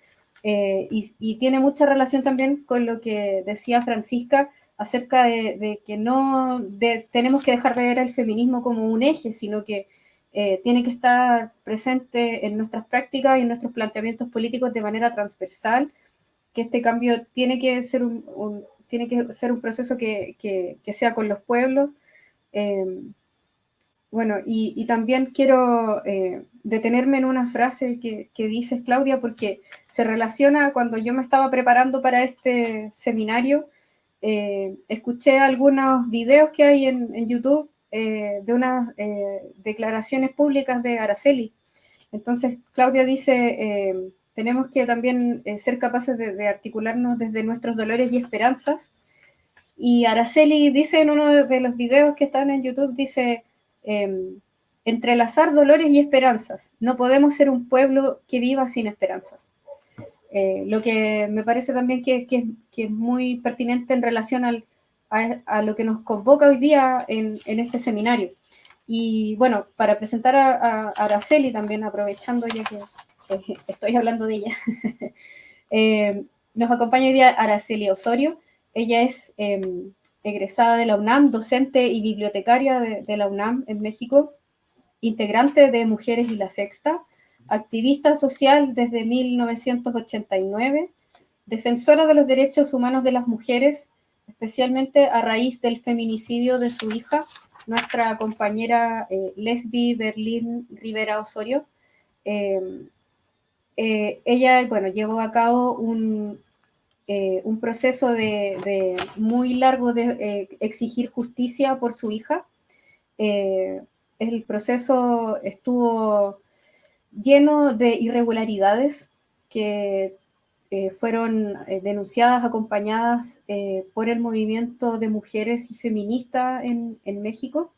y tiene mucha relación también con lo que decía Francisca acerca de que tenemos que dejar de ver el feminismo como un eje, sino que tiene que estar presente en nuestras prácticas y en nuestros planteamientos políticos de manera transversal, que este cambio tiene que ser un proceso que sea con los pueblos. Bueno, y también quiero detenerme en una frase que dices, Claudia, porque se relaciona cuando yo me estaba preparando para este seminario. Escuché algunos videos que hay en YouTube de unas declaraciones públicas de Araceli. Entonces, Claudia dice, tenemos que también ser capaces de articularnos desde nuestros dolores y esperanzas. Y Araceli dice en uno de los videos que están en YouTube, dice, entrelazar dolores y esperanzas. No podemos ser un pueblo que viva sin esperanzas. Lo que me parece también que es muy pertinente en relación a lo que nos convoca hoy día en este seminario. Y bueno, para presentar a Araceli también, aprovechando ya que estoy hablando de ella, nos acompaña hoy día Araceli Osorio. Ella es egresada de la UNAM, docente y bibliotecaria de la UNAM en México, integrante de Mujeres y la Sexta, activista social desde 1989, defensora de los derechos humanos de las mujeres, especialmente a raíz del feminicidio de su hija, nuestra compañera Lesbi Berlín Rivera Osorio. Ella, bueno, llevó a cabo un proceso de muy largo de exigir justicia por su hija. El proceso estuvo lleno de irregularidades que fueron denunciadas, acompañadas por el movimiento de mujeres y feministas en México.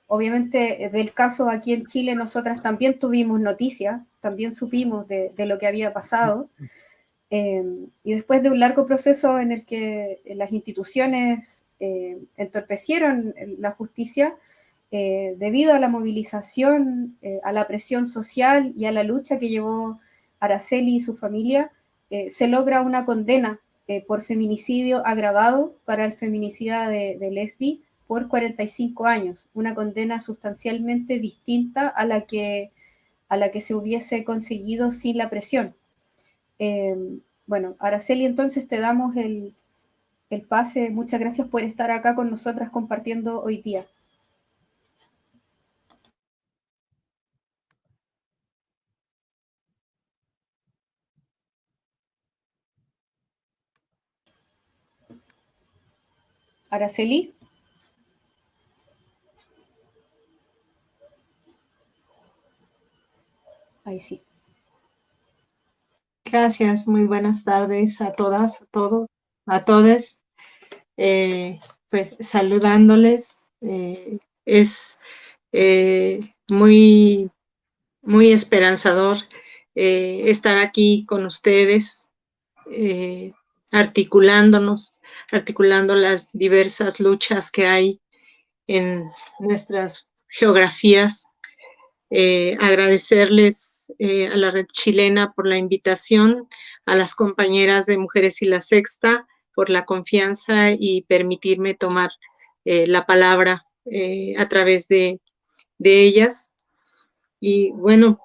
Obviamente del caso aquí en Chile nosotras también tuvimos noticias, también supimos de lo que había pasado. Y después de un largo proceso en el que las instituciones entorpecieron la justicia, debido a la movilización, a la presión social y a la lucha que llevó Araceli y su familia, se logra una condena por feminicidio agravado para el feminicida de Lesbi por 45 años, una condena sustancialmente distinta a la que se hubiese conseguido sin la presión. Bueno, Araceli, entonces te damos el pase. Muchas gracias por estar acá con nosotras compartiendo hoy día. Araceli. Ahí sí. Gracias, muy buenas tardes a todas, a todos, a todes. Pues saludándoles, es muy esperanzador estar aquí con ustedes, articulando las diversas luchas que hay en nuestras geografías. Agradecerles a la Red Chilena por la invitación, a las compañeras de Mujeres y la Sexta por la confianza y permitirme tomar la palabra a través de ellas. Y bueno,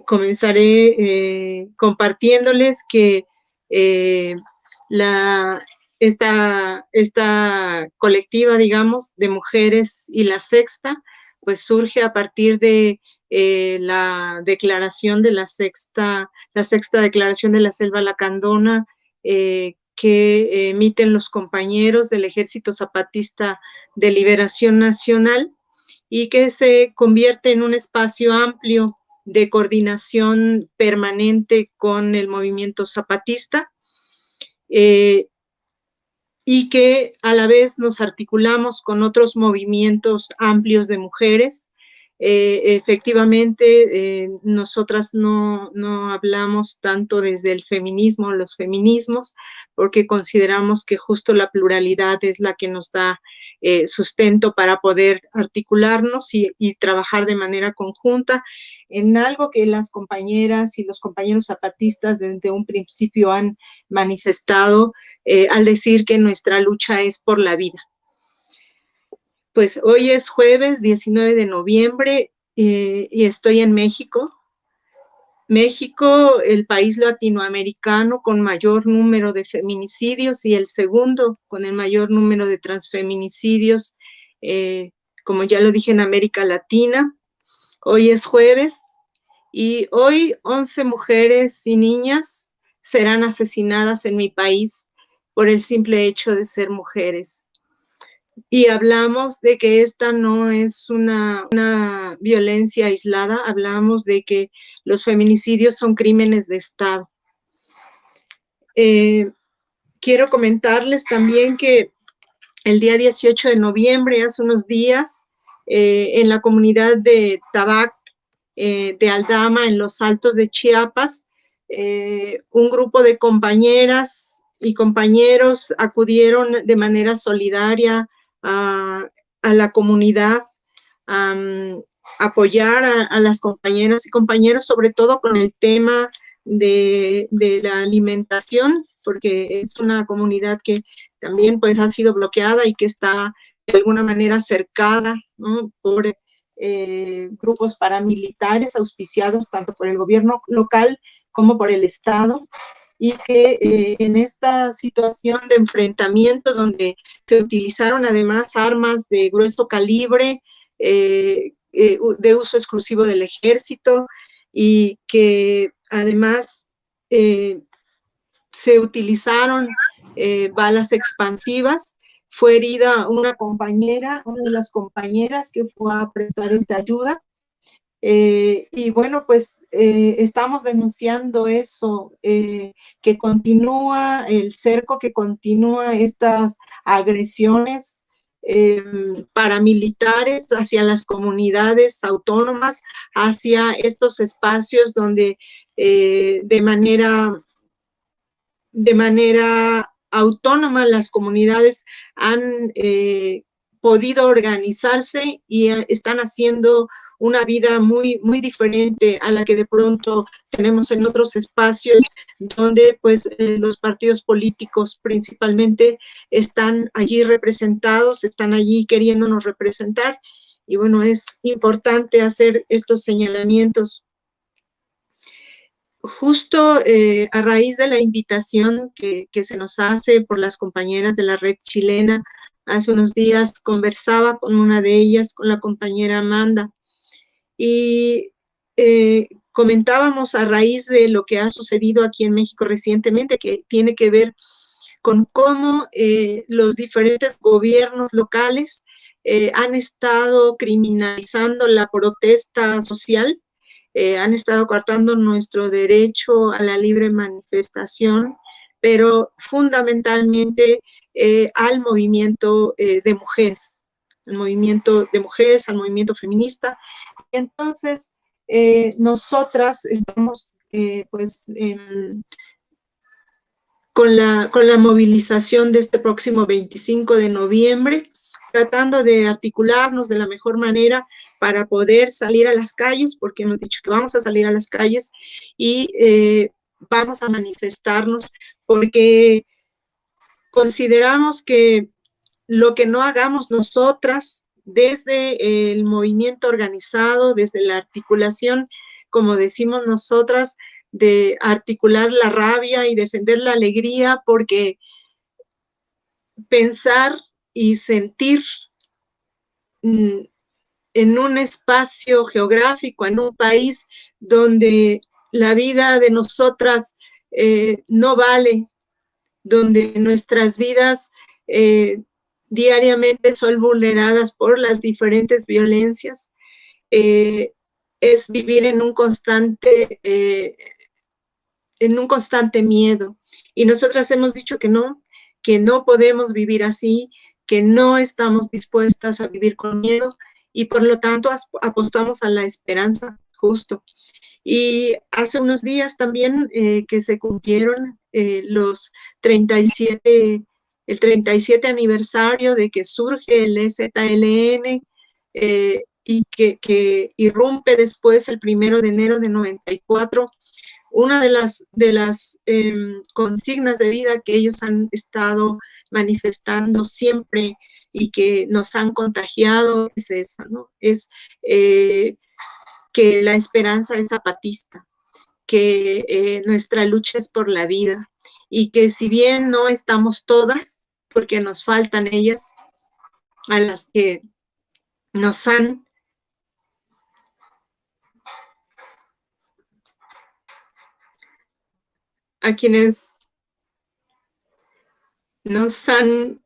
comenzaré compartiéndoles que esta colectiva, digamos, de Mujeres y la Sexta, pues surge a partir de la declaración de la sexta declaración de la Selva Lacandona, que emiten los compañeros del Ejército Zapatista de Liberación Nacional, y que se convierte en un espacio amplio de coordinación permanente con el movimiento zapatista, y que a la vez nos articulamos con otros movimientos amplios de mujeres. Efectivamente, nosotras no hablamos tanto desde el feminismo, los feminismos, porque consideramos que justo la pluralidad es la que nos da sustento para poder articularnos y trabajar de manera conjunta en algo que las compañeras y los compañeros zapatistas desde un principio han manifestado al decir que nuestra lucha es por la vida. Pues hoy es jueves 19 de noviembre y estoy en México. México, el país latinoamericano con mayor número de feminicidios y el segundo con el mayor número de transfeminicidios, como ya lo dije, en América Latina. Hoy es jueves y hoy 11 mujeres y niñas serán asesinadas en mi país por el simple hecho de ser mujeres. Y hablamos de que esta no es una violencia aislada, hablamos de que los feminicidios son crímenes de Estado. Quiero comentarles también que el día 18 de noviembre, hace unos días, en la comunidad de Tabac, de Aldama, en los Altos de Chiapas, un grupo de compañeras y compañeros acudieron de manera solidaria a la comunidad, a apoyar a las compañeras y compañeros, sobre todo con el tema de la alimentación, porque es una comunidad que también pues ha sido bloqueada y que está de alguna manera cercada, ¿no?, por grupos paramilitares auspiciados tanto por el gobierno local como por el Estado, y que en esta situación de enfrentamiento donde se utilizaron además armas de grueso calibre, de uso exclusivo del ejército, y que además se utilizaron balas expansivas. Fue herida una de las compañeras que fue a prestar esta ayuda. Y bueno, pues estamos denunciando eso, que continúa el cerco, que continúa estas agresiones paramilitares hacia las comunidades autónomas, hacia estos espacios donde de manera autónoma las comunidades han podido organizarse y están haciendo una vida muy, muy diferente a la que de pronto tenemos en otros espacios donde pues los partidos políticos principalmente están allí representados, están allí queriéndonos representar. Y bueno, es importante hacer estos señalamientos. Justo a raíz de la invitación que se nos hace por las compañeras de la red chilena, hace unos días conversaba con una de ellas, con la compañera Amanda, y comentábamos a raíz de lo que ha sucedido aquí en México recientemente, que tiene que ver con cómo los diferentes gobiernos locales han estado criminalizando la protesta social, han estado coartando nuestro derecho a la libre manifestación, pero fundamentalmente al movimiento de mujeres, al movimiento de mujeres, al movimiento feminista. Entonces, nosotras estamos pues con la movilización de este próximo 25 de noviembre, tratando de articularnos de la mejor manera para poder salir a las calles, porque hemos dicho que vamos a salir a las calles y vamos a manifestarnos, porque consideramos que lo que no hagamos nosotras desde el movimiento organizado, desde la articulación, como decimos nosotras, de articular la rabia y defender la alegría, porque pensar y sentir en un espacio geográfico, en un país donde la vida de nosotras no vale, donde nuestras vidas diariamente son vulneradas por las diferentes violencias, es vivir en un constante miedo. Y nosotras hemos dicho que no podemos vivir así, que no estamos dispuestas a vivir con miedo, y por lo tanto apostamos a la esperanza, justo. Y hace unos días también que se cumplieron el 37 aniversario de que surge el EZLN, y que irrumpe después el 1 de enero de 94, una de las consignas de vida que ellos han estado manifestando siempre y que nos han contagiado es esa, ¿no? Es que la esperanza es zapatista, que nuestra lucha es por la vida, y que si bien no estamos todas, porque nos faltan ellas, a las que nos han a quienes nos han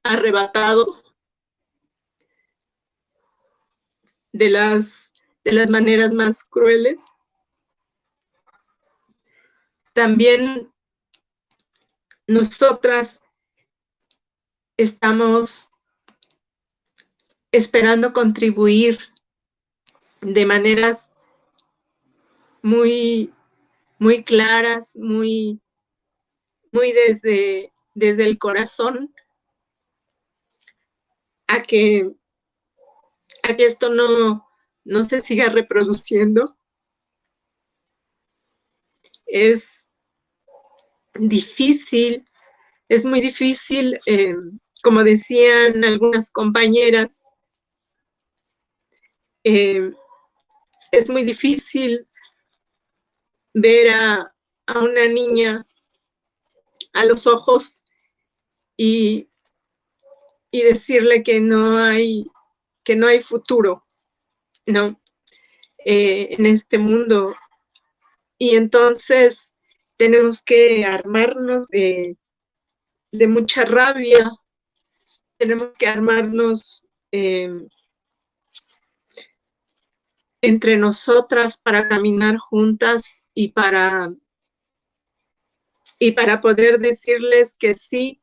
arrebatado de las maneras más crueles. También nosotras estamos esperando contribuir de maneras muy, muy claras, muy desde el corazón, a que esto no se siga reproduciendo. Es difícil, es muy difícil, como decían algunas compañeras, es muy difícil ver a una niña a los ojos y decirle que no hay futuro, ¿no? En este mundo. Y entonces tenemos que armarnos de mucha rabia, tenemos que armarnos entre nosotras para caminar juntas y para poder decirles que sí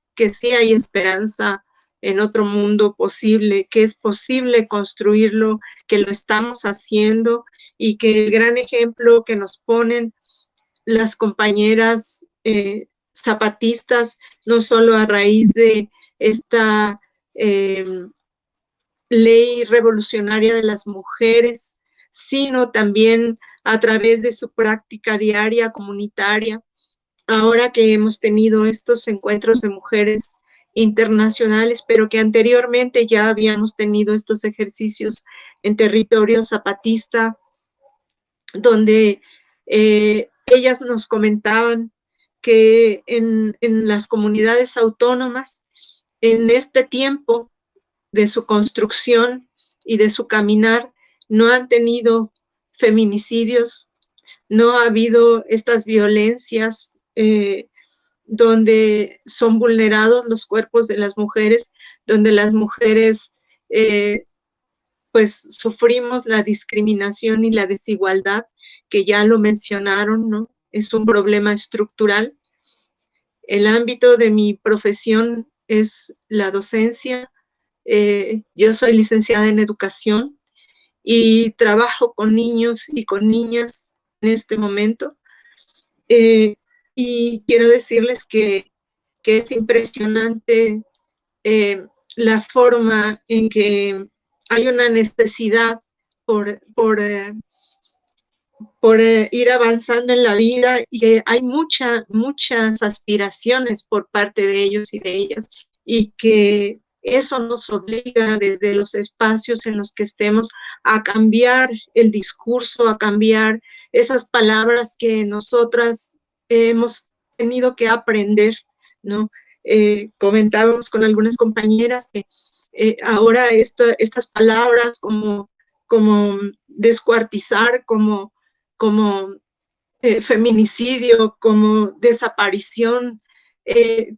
hay esperanza en otro mundo posible, que es posible construirlo, que lo estamos haciendo, y que el gran ejemplo que nos ponen las compañeras zapatistas, no solo a raíz de esta ley revolucionaria de las mujeres, sino también a través de su práctica diaria comunitaria. Ahora que hemos tenido estos encuentros de mujeres internacionales, pero que anteriormente ya habíamos tenido estos ejercicios en territorio zapatista, donde ellas nos comentaban que en las comunidades autónomas, en este tiempo de su construcción y de su caminar, no han tenido feminicidios, no ha habido estas violencias donde son vulnerados los cuerpos de las mujeres, donde las mujeres pues sufrimos la discriminación y la desigualdad, que ya lo mencionaron, ¿no? Es un problema estructural. El ámbito de mi profesión es la docencia. Yo soy licenciada en educación y trabajo con niños y con niñas en este momento. Y quiero decirles que es impresionante la forma en que hay una necesidad por ir avanzando en la vida, y que hay muchas aspiraciones por parte de ellos y de ellas, y que eso nos obliga desde los espacios en los que estemos a cambiar el discurso, a cambiar esas palabras que nosotras hemos tenido que aprender, ¿no? Comentábamos con algunas compañeras que ahora estas palabras como descuartizar, como feminicidio, como desaparición,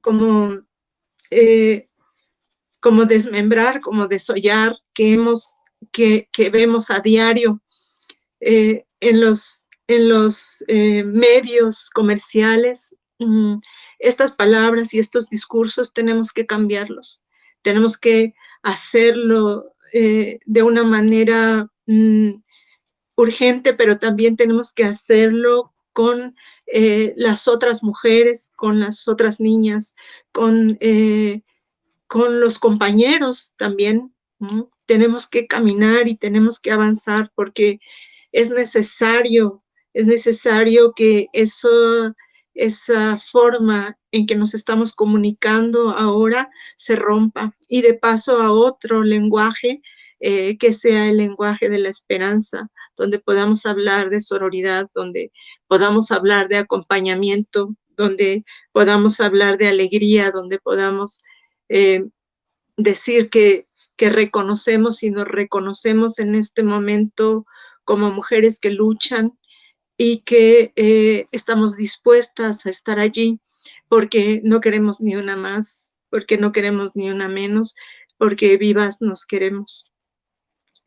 como desmembrar, como desollar, que vemos a diario en los medios comerciales. Estas palabras y estos discursos tenemos que cambiarlos, tenemos que hacerlo de una manera urgente, pero también tenemos que hacerlo con las otras mujeres, con las otras niñas, con los compañeros también, ¿no? Tenemos que caminar y tenemos que avanzar, porque es necesario que esa forma en que nos estamos comunicando ahora se rompa, y de paso a otro lenguaje que sea el lenguaje de la esperanza, donde podamos hablar de sororidad, donde podamos hablar de acompañamiento, donde podamos hablar de alegría, donde podamos decir que reconocemos y nos reconocemos en este momento como mujeres que luchan y que estamos dispuestas a estar allí, porque no queremos ni una más, porque no queremos ni una menos, porque vivas nos queremos.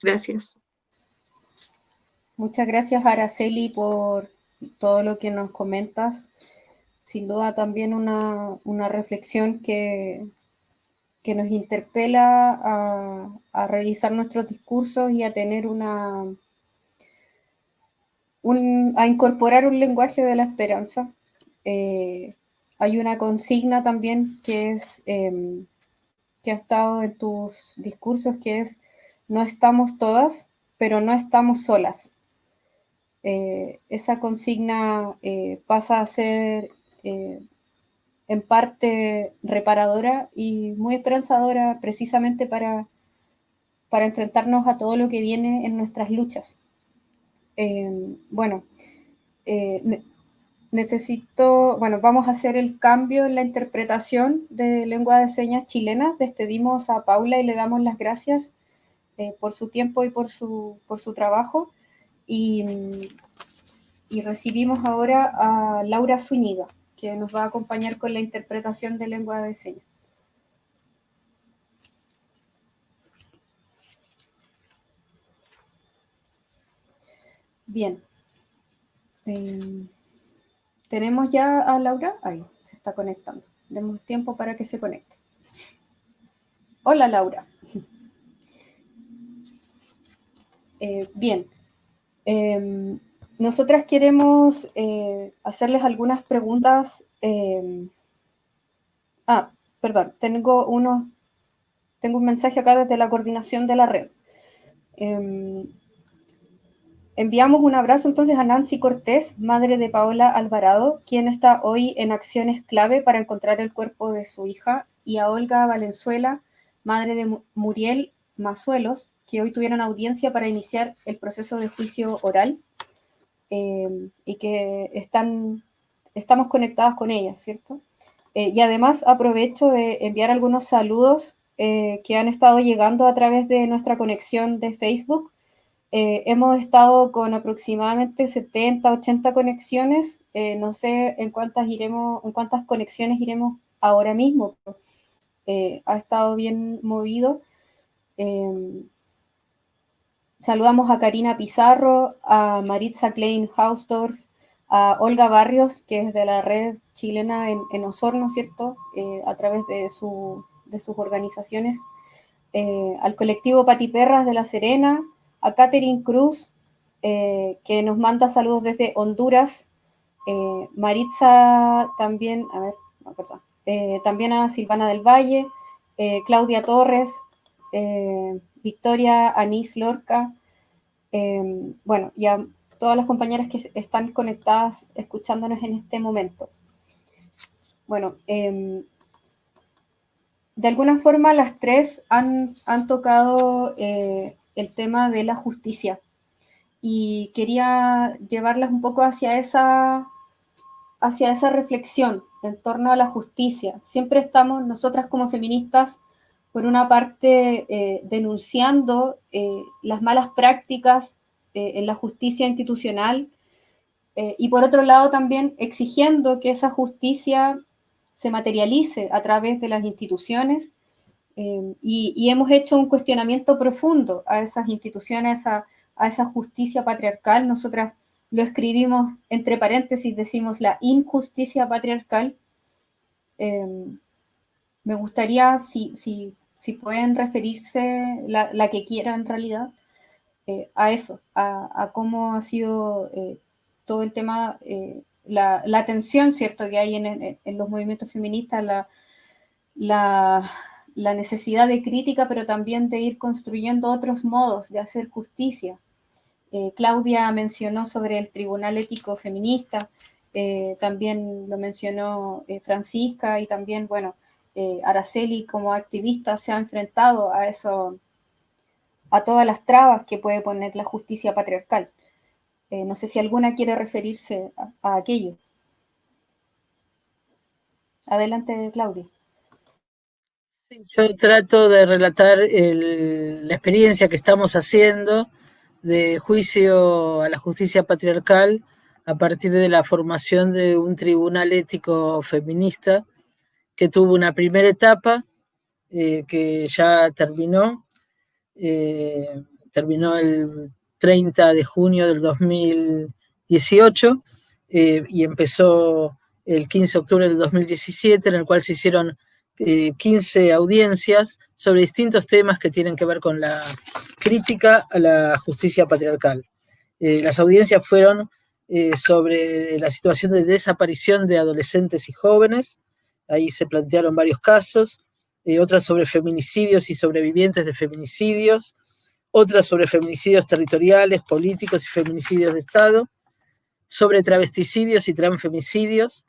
Gracias. Muchas gracias, Araceli, por todo lo que nos comentas. Sin duda también una reflexión que nos interpela a revisar nuestros discursos y a tener a incorporar un lenguaje de la esperanza. Hay una consigna también que ha estado en tus discursos, que es: no estamos todas, pero no estamos solas. Esa consigna pasa a ser en parte reparadora y muy esperanzadora, precisamente para enfrentarnos a todo lo que viene en nuestras luchas. Vamos a hacer el cambio en la interpretación de lengua de señas chilenas. Despedimos a Paula y le damos las gracias por su tiempo y por su trabajo, y recibimos ahora a Laura Zúñiga, que nos va a acompañar con la interpretación de lengua de señas. Bien. ¿Tenemos ya a Laura? Ahí, se está conectando. Demos tiempo para que se conecte. Hola, Laura. Bien. Nosotras queremos hacerles algunas preguntas. Perdón, tengo tengo un mensaje acá desde la coordinación de la red. Enviamos un abrazo entonces a Nancy Cortés, madre de Paola Alvarado, quien está hoy en acciones clave para encontrar el cuerpo de su hija, y a Olga Valenzuela, madre de Muriel Mazuelos, que hoy tuvieron audiencia para iniciar el proceso de juicio oral, y que estamos conectadas con ellas, ¿cierto? Y además aprovecho de enviar algunos saludos que han estado llegando a través de nuestra conexión de Facebook. Hemos estado con aproximadamente 70, 80 conexiones. No sé en cuántas conexiones iremos ahora mismo. Ha estado bien movido. Saludamos a Karina Pizarro, a Maritza Klein Hausdorff, a Olga Barrios, que es de la red chilena en Osorno, ¿cierto? A través de sus organizaciones. Al colectivo Patiperras de La Serena, a Catherine Cruz, que nos manda saludos desde Honduras. Maritza también, también a Silvana del Valle, Claudia Torres, Victoria Anís Lorca, bueno, y a todas las compañeras que están conectadas escuchándonos en este momento. Bueno, de alguna forma las tres han tocado el tema de la justicia, y quería llevarlas un poco hacia esa reflexión en torno a la justicia. Siempre estamos nosotras como feministas, por una parte, denunciando las malas prácticas en la justicia institucional, y por otro lado también exigiendo que esa justicia se materialice a través de las instituciones, y hemos hecho un cuestionamiento profundo a esas instituciones, a esa justicia patriarcal. Nosotras lo escribimos entre paréntesis, decimos la injusticia patriarcal. Me gustaría, si pueden referirse, la que quieran en realidad, a eso, a cómo ha sido todo el tema, la tensión, ¿cierto?, que hay en los movimientos feministas, la necesidad de crítica, pero también de ir construyendo otros modos de hacer justicia. Claudia mencionó sobre el Tribunal Ético Feminista, también lo mencionó Francisca, y también, bueno, Araceli como activista se ha enfrentado a eso, a todas las trabas que puede poner la justicia patriarcal. No sé si alguna quiere referirse a aquello. Adelante, Claudia. Yo trato de relatar la experiencia que estamos haciendo de juicio a la justicia patriarcal a partir de la formación de un tribunal ético feminista que tuvo una primera etapa que ya terminó el 30 de junio del 2018 y empezó el 15 de octubre del 2017, en el cual se hicieron 15 audiencias sobre distintos temas que tienen que ver con la crítica a la justicia patriarcal. Las audiencias fueron sobre la situación de desaparición de adolescentes y jóvenes. Ahí se plantearon varios casos, otras sobre feminicidios y sobrevivientes de feminicidios, otras sobre feminicidios territoriales, políticos y feminicidios de Estado, sobre travesticidios y transfemicidios,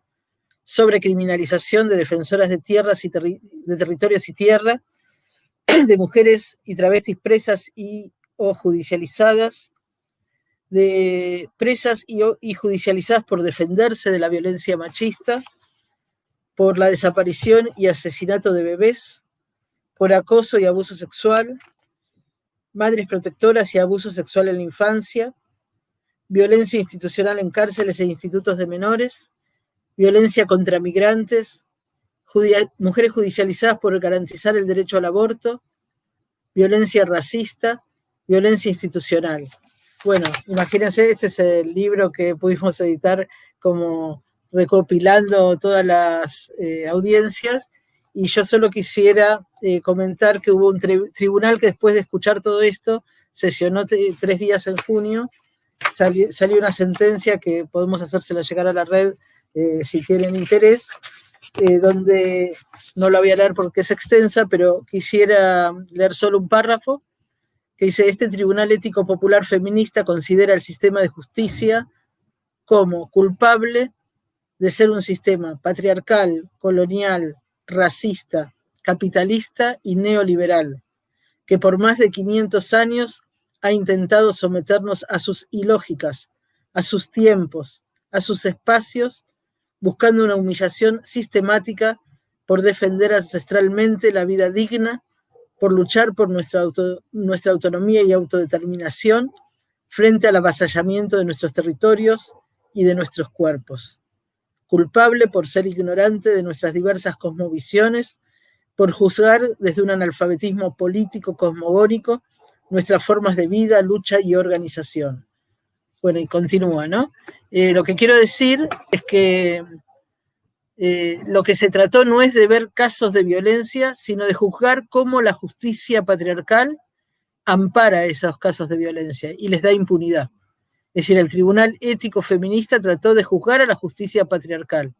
sobre criminalización de defensoras de tierras y de territorios y tierra, de mujeres y travestis presas o judicializadas, de presas y judicializadas por defenderse de la violencia machista, por la desaparición y asesinato de bebés, por acoso y abuso sexual, madres protectoras y abuso sexual en la infancia, violencia institucional en cárceles e institutos de menores, violencia contra migrantes, mujeres judicializadas por garantizar el derecho al aborto, violencia racista, violencia institucional. Bueno, imagínense, este es el libro que pudimos editar como recopilando todas las audiencias, y yo solo quisiera comentar que hubo un tribunal que después de escuchar todo esto sesionó 3 días en junio, salió una sentencia que podemos hacérsela llegar a la red si tienen interés, donde no la voy a leer porque es extensa, pero quisiera leer solo un párrafo que dice: este Tribunal Ético Popular Feminista considera el sistema de justicia como culpable de ser un sistema patriarcal, colonial, racista, capitalista y neoliberal, que por más de 500 años ha intentado someternos a sus ilógicas, a sus tiempos, a sus espacios, buscando una humillación sistemática por defender ancestralmente la vida digna, por luchar por nuestra autonomía y autodeterminación frente al avasallamiento de nuestros territorios y de nuestros cuerpos. Culpable por ser ignorante de nuestras diversas cosmovisiones, por juzgar desde un analfabetismo político cosmogónico nuestras formas de vida, lucha y organización. Bueno, y continúa, ¿no? Lo que quiero decir es que lo que se trató no es de ver casos de violencia, sino de juzgar cómo la justicia patriarcal ampara esos casos de violencia y les da impunidad. Es decir, el Tribunal Ético Feminista trató de juzgar a la justicia patriarcal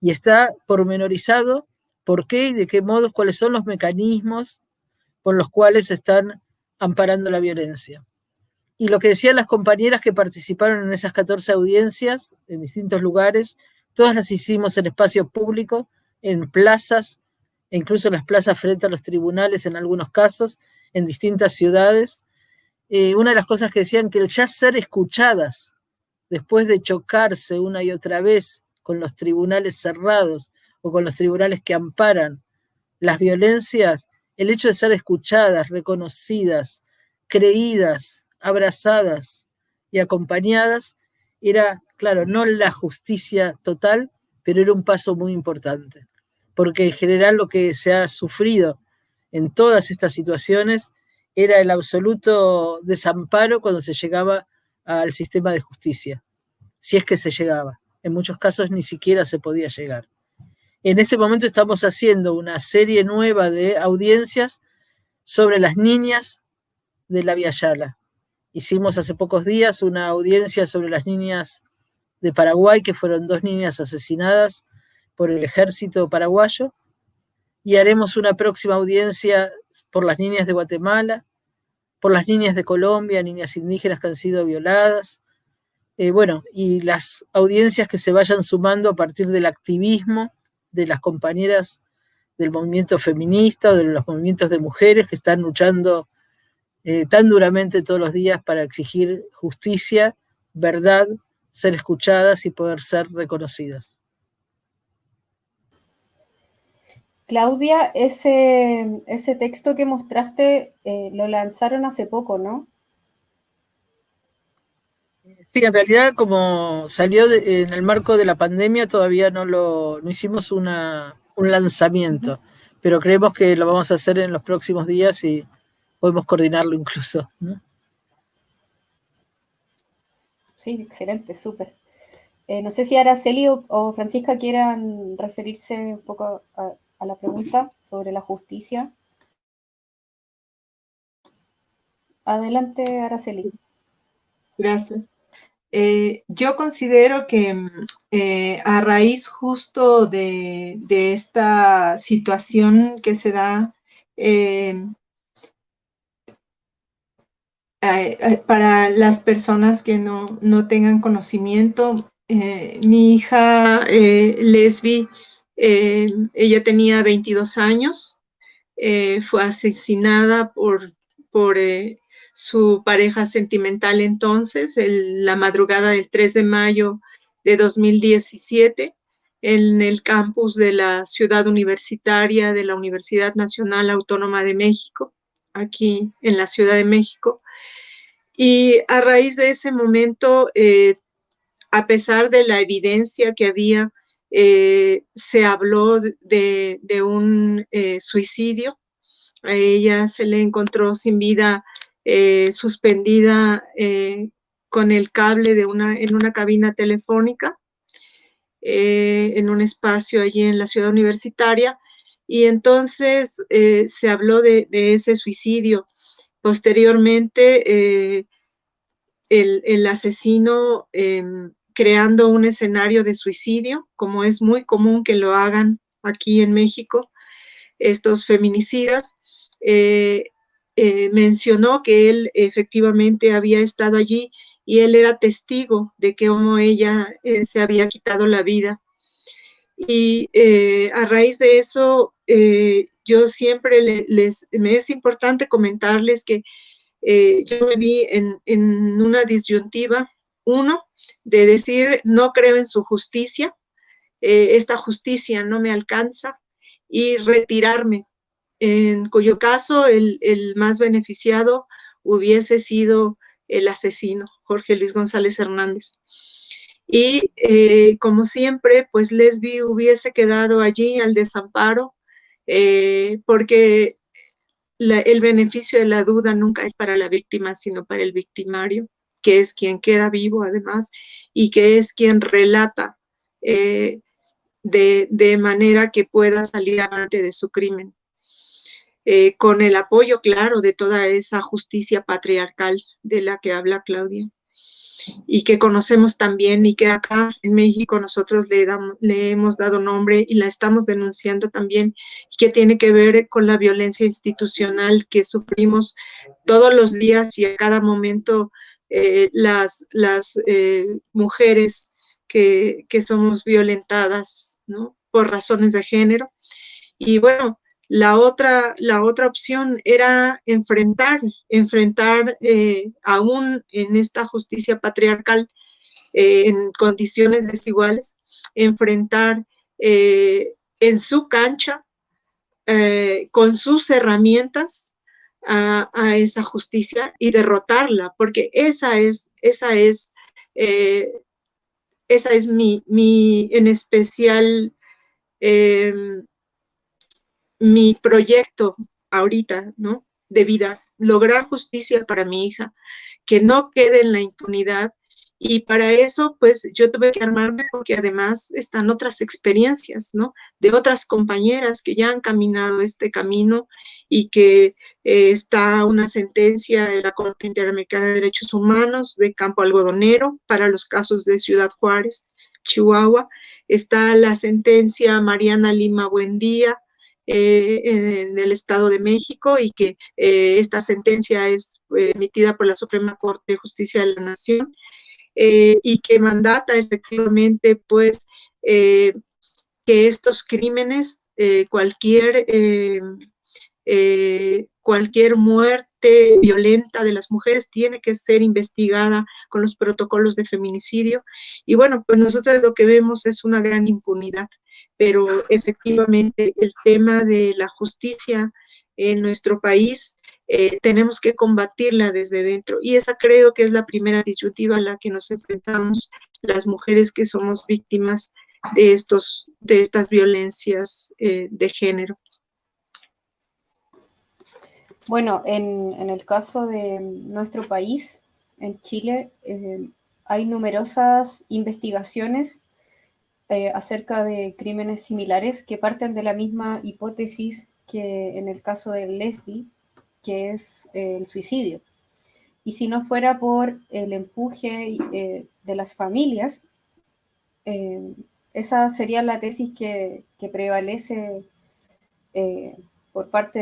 y está pormenorizado por qué y de qué modos, cuáles son los mecanismos con los cuales están amparando la violencia. Y lo que decían las compañeras que participaron en esas 14 audiencias en distintos lugares, todas las hicimos en espacios públicos, en plazas, e incluso en las plazas frente a los tribunales en algunos casos, en distintas ciudades. Una de las cosas que decían, que el ya ser escuchadas, después de chocarse una y otra vez con los tribunales cerrados o con los tribunales que amparan las violencias, el hecho de ser escuchadas, reconocidas, creídas, abrazadas y acompañadas, era, claro, no la justicia total, pero era un paso muy importante, porque en general lo que se ha sufrido en todas estas situaciones era el absoluto desamparo cuando se llegaba al sistema de justicia, si es que se llegaba. En muchos casos ni siquiera se podía llegar. En este momento estamos haciendo una serie nueva de audiencias sobre las niñas de la Vía Yala. Hicimos hace pocos días una audiencia sobre las niñas de Paraguay, que fueron 2 niñas asesinadas por el ejército paraguayo, y haremos una próxima audiencia por las niñas de Guatemala, por las niñas de Colombia, niñas indígenas que han sido violadas, bueno, y las audiencias que se vayan sumando a partir del activismo de las compañeras del movimiento feminista o de los movimientos de mujeres que están luchando tan duramente todos los días para exigir justicia, verdad, ser escuchadas y poder ser reconocidas. Claudia, ese texto que mostraste lo lanzaron hace poco, ¿no? Sí, en realidad como salió en el marco de la pandemia todavía no hicimos un lanzamiento, pero creemos que lo vamos a hacer en los próximos días y podemos coordinarlo incluso, ¿no? Sí, excelente, súper. No sé si Araceli o Francisca quieran referirse un poco a la pregunta sobre la justicia. Adelante, Araceli. Gracias. Yo considero que a raíz justo de esta situación que se da para las personas que no tengan conocimiento, mi hija Lesbi, ella tenía 22 años, fue asesinada por su pareja sentimental entonces, la madrugada del 3 de mayo de 2017, en el campus de la ciudad universitaria de la Universidad Nacional Autónoma de México, aquí en la Ciudad de México. Y a raíz de ese momento, a pesar de la evidencia que había, se habló de un suicidio. A ella se le encontró sin vida, suspendida con el cable en una cabina telefónica, en un espacio allí en la ciudad universitaria, y entonces se habló de ese suicidio. Posteriormente, el asesino, creando un escenario de suicidio, como es muy común que lo hagan aquí en México, estos feminicidas, mencionó que él efectivamente había estado allí y él era testigo de cómo ella se había quitado la vida. Y a raíz de eso, yo siempre me es importante comentarles que yo me vi en una disyuntiva, uno, de decir, no creo en su justicia, esta justicia no me alcanza, y retirarme, en cuyo caso el más beneficiado hubiese sido el asesino, Jorge Luis González Hernández. Y como siempre, pues Lesbi hubiese quedado allí al desamparo, porque el beneficio de la duda nunca es para la víctima, sino para el victimario, que es quien queda vivo además, y que es quien relata de manera que pueda salir avante de su crimen. Con el apoyo, claro, de toda esa justicia patriarcal de la que habla Claudia, y que conocemos también y que acá en México nosotros le hemos dado nombre y la estamos denunciando también, que tiene que ver con la violencia institucional que sufrimos todos los días y a cada momento las mujeres que somos violentadas, ¿no?, por razones de género. Y bueno, la otra opción era enfrentar aún en esta justicia patriarcal, en condiciones desiguales, enfrentar en su cancha, con sus herramientas, a esa justicia y derrotarla, porque esa es mi en especial mi proyecto ahorita, ¿no?, de vida, lograr justicia para mi hija, que no quede en la impunidad. Y para eso, pues, yo tuve que armarme, porque además están otras experiencias, ¿no?, de otras compañeras que ya han caminado este camino, y que está una sentencia de la Corte Interamericana de Derechos Humanos de Campo Algodonero para los casos de Ciudad Juárez, Chihuahua. Está la sentencia Mariana Lima Buendía, en el Estado de México, y que esta sentencia es emitida por la Suprema Corte de Justicia de la Nación, y que mandata efectivamente, pues, que estos crímenes, cualquier muerte violenta de las mujeres tiene que ser investigada con los protocolos de feminicidio. Y bueno, pues nosotros lo que vemos es una gran impunidad, pero efectivamente el tema de la justicia en nuestro país tenemos que combatirla desde dentro, y esa creo que es la primera disyuntiva a la que nos enfrentamos las mujeres que somos víctimas de estas violencias de género. Bueno, en el caso de nuestro país, en Chile, hay numerosas investigaciones acerca de crímenes similares que parten de la misma hipótesis que en el caso de Lesbi, que es el suicidio. Y si no fuera por el empuje de las familias, esa sería la tesis que prevalece por parte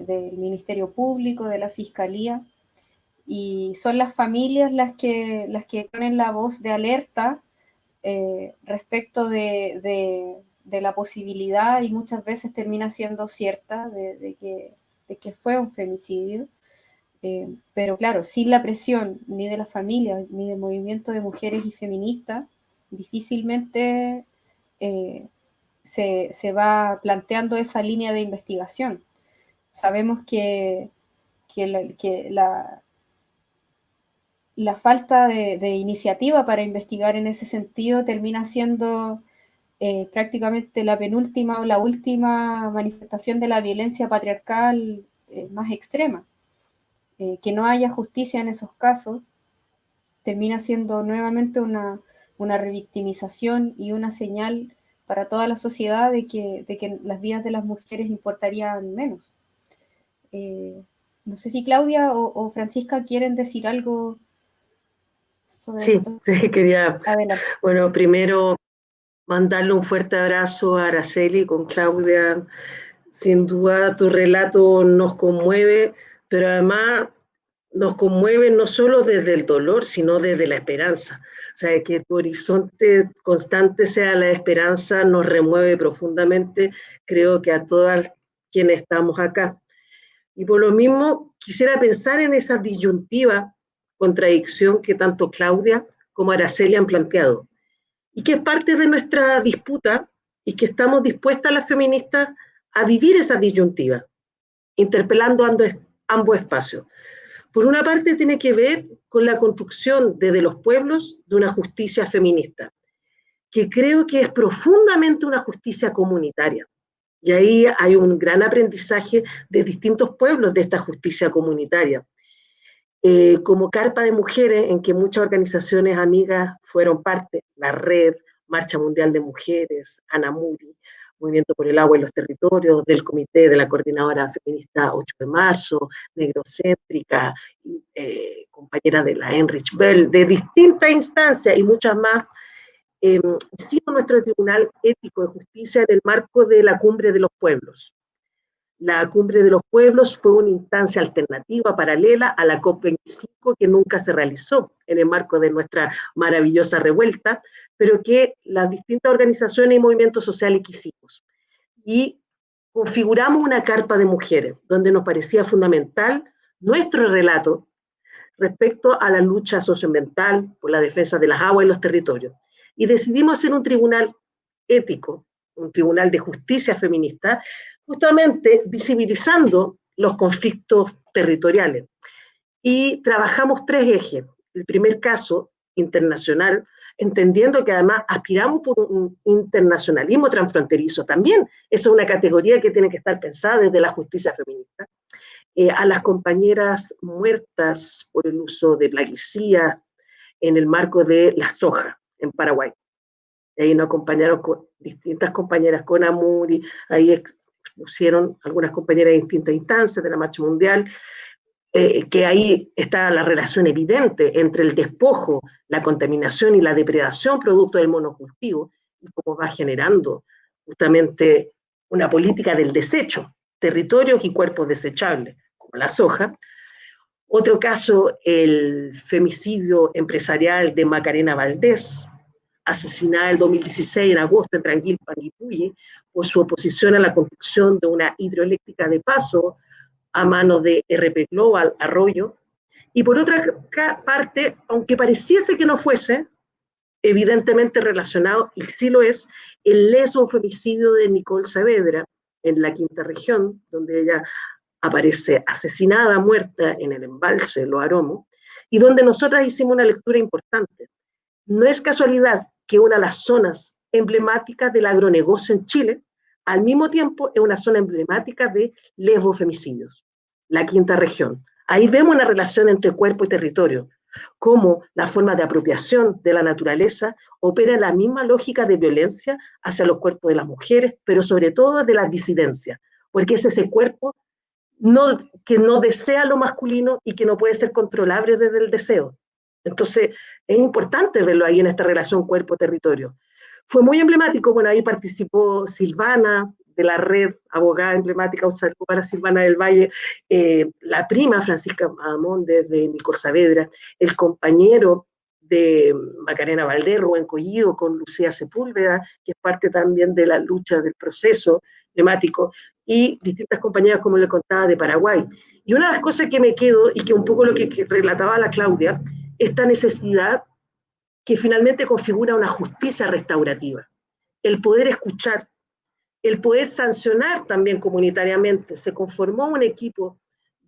del Ministerio Público, de la Fiscalía, y son las familias las que ponen la voz de alerta respecto de la posibilidad, y muchas veces termina siendo cierta, de que fue un femicidio. Pero claro, sin la presión ni de la familia ni del movimiento de mujeres y feministas, difícilmente se va planteando esa línea de investigación. Sabemos que la falta de iniciativa para investigar en ese sentido termina siendo prácticamente la penúltima o la última manifestación de la violencia patriarcal más extrema. Que no haya justicia en esos casos termina siendo nuevamente una revictimización y una señal para toda la sociedad de que las vidas de las mujeres importarían menos. No sé si Claudia o Francisca quieren decir algo sobre Sí, esto. quería, Adelante. bueno, primero mandarle un fuerte abrazo a Araceli con Claudia. Sin duda tu relato nos conmueve, pero además nos conmueve no solo desde el dolor, sino desde la esperanza. O sea, que tu horizonte constante sea la esperanza nos remueve profundamente, creo que a todas quienes estamos acá. Y por lo mismo quisiera pensar en esa disyuntiva, contradicción que tanto Claudia como Araceli han planteado, y que es parte de nuestra disputa y que estamos dispuestas las feministas a vivir esa disyuntiva, interpelando ambos espacios. Por una parte tiene que ver con la construcción desde los pueblos de una justicia feminista, que creo que es profundamente una justicia comunitaria. Y ahí hay un gran aprendizaje de distintos pueblos de esta justicia comunitaria. Como Carpa de Mujeres, en que muchas organizaciones amigas fueron parte, la Red, Marcha Mundial de Mujeres, Anamuri, Movimiento por el Agua y los Territorios, del Comité de la Coordinadora Feminista 8 de Marzo, Negrocéntrica, compañera de la Heinrich Böll, de distintas instancias y muchas más, hicimos nuestro Tribunal Ético de Justicia en el marco de la Cumbre de los Pueblos. La Cumbre de los Pueblos fue una instancia alternativa, paralela a la COP25, que nunca se realizó en el marco de nuestra maravillosa revuelta, pero que las distintas organizaciones y movimientos sociales quisimos. Y configuramos una carpa de mujeres, donde nos parecía fundamental nuestro relato respecto a la lucha socioambiental por la defensa de las aguas y los territorios. Y decidimos hacer un tribunal ético, un tribunal de justicia feminista, justamente visibilizando los conflictos territoriales. Y trabajamos tres ejes. El primer caso, internacional, entendiendo que además aspiramos por un internacionalismo transfronterizo también. Esa es una categoría que tiene que estar pensada desde la justicia feminista. A las compañeras muertas por el uso de plaguicidas en el marco de la soja en Paraguay. Ahí nos acompañaron con distintas compañeras con Amuri, ahí expusieron algunas compañeras de distintas instancias de la Marcha Mundial, que ahí está la relación evidente entre el despojo, la contaminación y la depredación producto del monocultivo, y cómo va generando justamente una política del desecho, territorios y cuerpos desechables, como la soja. Otro caso, el femicidio empresarial de Macarena Valdés, asesinada en 2016 en agosto en Tranquil, Panguipulli, por su oposición a la construcción de una hidroeléctrica de paso a manos de RP Global, Arroyo. Y por otra parte, aunque pareciese que no fuese, evidentemente relacionado, y sí lo es, el leso femicidio de Nicole Saavedra en la Quinta Región, donde ella aparece asesinada, muerta en el embalse Los Aromos, y donde nosotras hicimos una lectura importante. No es casualidad que una de las zonas emblemáticas del agronegocio en Chile, al mismo tiempo es una zona emblemática de lesbofemicidios, la Quinta Región. Ahí vemos una relación entre cuerpo y territorio, cómo la forma de apropiación de la naturaleza opera en la misma lógica de violencia hacia los cuerpos de las mujeres, pero sobre todo de las disidencias, porque es ese cuerpo que no desea lo masculino y que no puede ser controlable desde el deseo. Entonces, es importante verlo ahí en esta relación cuerpo-territorio. Fue muy emblemático, bueno, ahí participó Silvana, de la red abogada emblemática, un saludo para Silvana del Valle, la prima Francisca Mondes de Nicole Saavedra, el compañero de Macarena Valdés, Rubén Collido, con Lucía Sepúlveda, que es parte también de la lucha del proceso emblemático, y distintas compañeras, como le contaba, de Paraguay. Y una de las cosas que me quedo, y que un poco lo que relataba la Claudia, esta necesidad que finalmente configura una justicia restaurativa, el poder escuchar, el poder sancionar también comunitariamente. Se conformó un equipo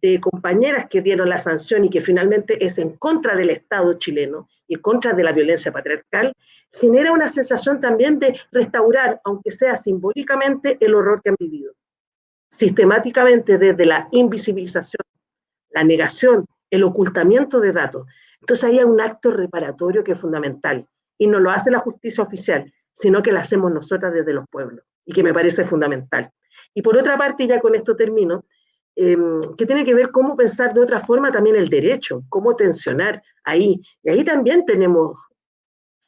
de compañeras que dieron la sanción y que finalmente es en contra del Estado chileno y en contra de la violencia patriarcal, genera una sensación también de restaurar, aunque sea simbólicamente, el horror que han vivido. Sistemáticamente desde la invisibilización, la negación, el ocultamiento de datos. Entonces ahí hay un acto reparatorio que es fundamental y no lo hace la justicia oficial, sino que lo hacemos nosotras desde los pueblos y que me parece fundamental. Y por otra parte, ya con esto termino, que tiene que ver cómo pensar de otra forma también el derecho, cómo tensionar ahí. Y ahí también tenemos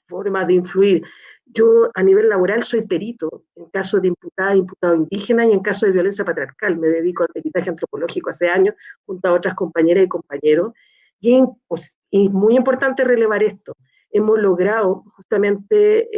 formas de influir. Yo a nivel laboral soy perito en caso de imputada, imputado indígena y en caso de violencia patriarcal. Me dedico al peritaje antropológico hace años junto a otras compañeras y compañeros. Y es muy importante relevar esto. Hemos logrado justamente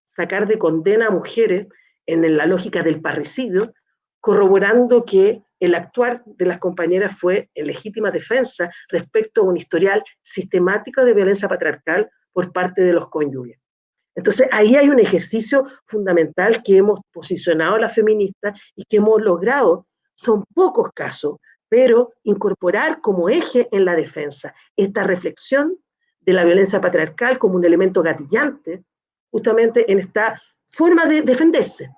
sacar de condena a mujeres en la lógica del parricidio, corroborando que el actuar de las compañeras fue en legítima defensa respecto a un historial sistemático de violencia patriarcal por parte de los cónyuges. Entonces, ahí hay un ejercicio fundamental que hemos posicionado a las feministas y que hemos logrado, son pocos casos, pero incorporar como eje en la defensa esta reflexión de la violencia patriarcal como un elemento gatillante justamente en esta forma de defenderse.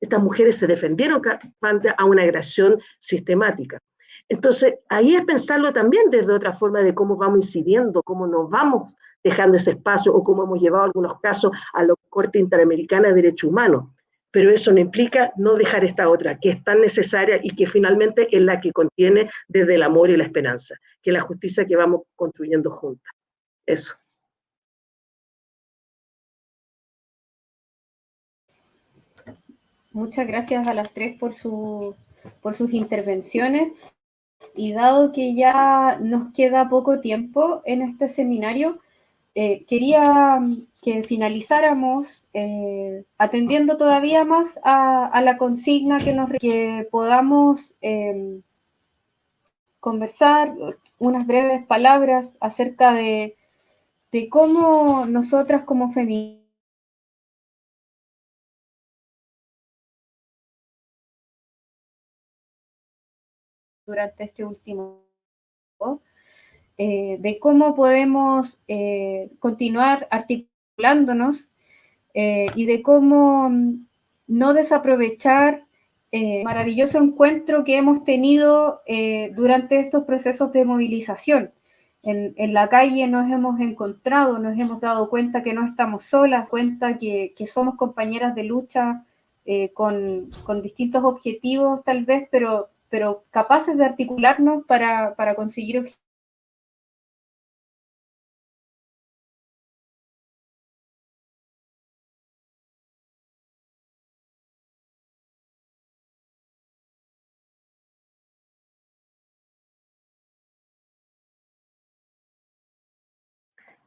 Estas mujeres se defendieron frente a una agresión sistemática. Entonces, ahí es pensarlo también desde otra forma de cómo vamos incidiendo, cómo nos vamos dejando ese espacio o cómo hemos llevado algunos casos a la Corte Interamericana de Derechos Humanos. Pero eso no implica no dejar esta otra, que es tan necesaria y que finalmente es la que contiene desde el amor y la esperanza, que es la justicia que vamos construyendo juntas. Eso. Muchas gracias a las tres por sus intervenciones. Y dado que ya nos queda poco tiempo en este seminario, quería que finalizáramos atendiendo todavía más a la consigna que podamos conversar unas breves palabras acerca de cómo nosotras como feministas durante este último de cómo podemos continuar articulándonos y de cómo no desaprovechar maravilloso encuentro que hemos tenido durante estos procesos de movilización. En la calle nos hemos encontrado, nos hemos dado cuenta que no estamos solas, cuenta que somos compañeras de lucha con distintos objetivos tal vez, pero capaces de articularnos para conseguir objetivos.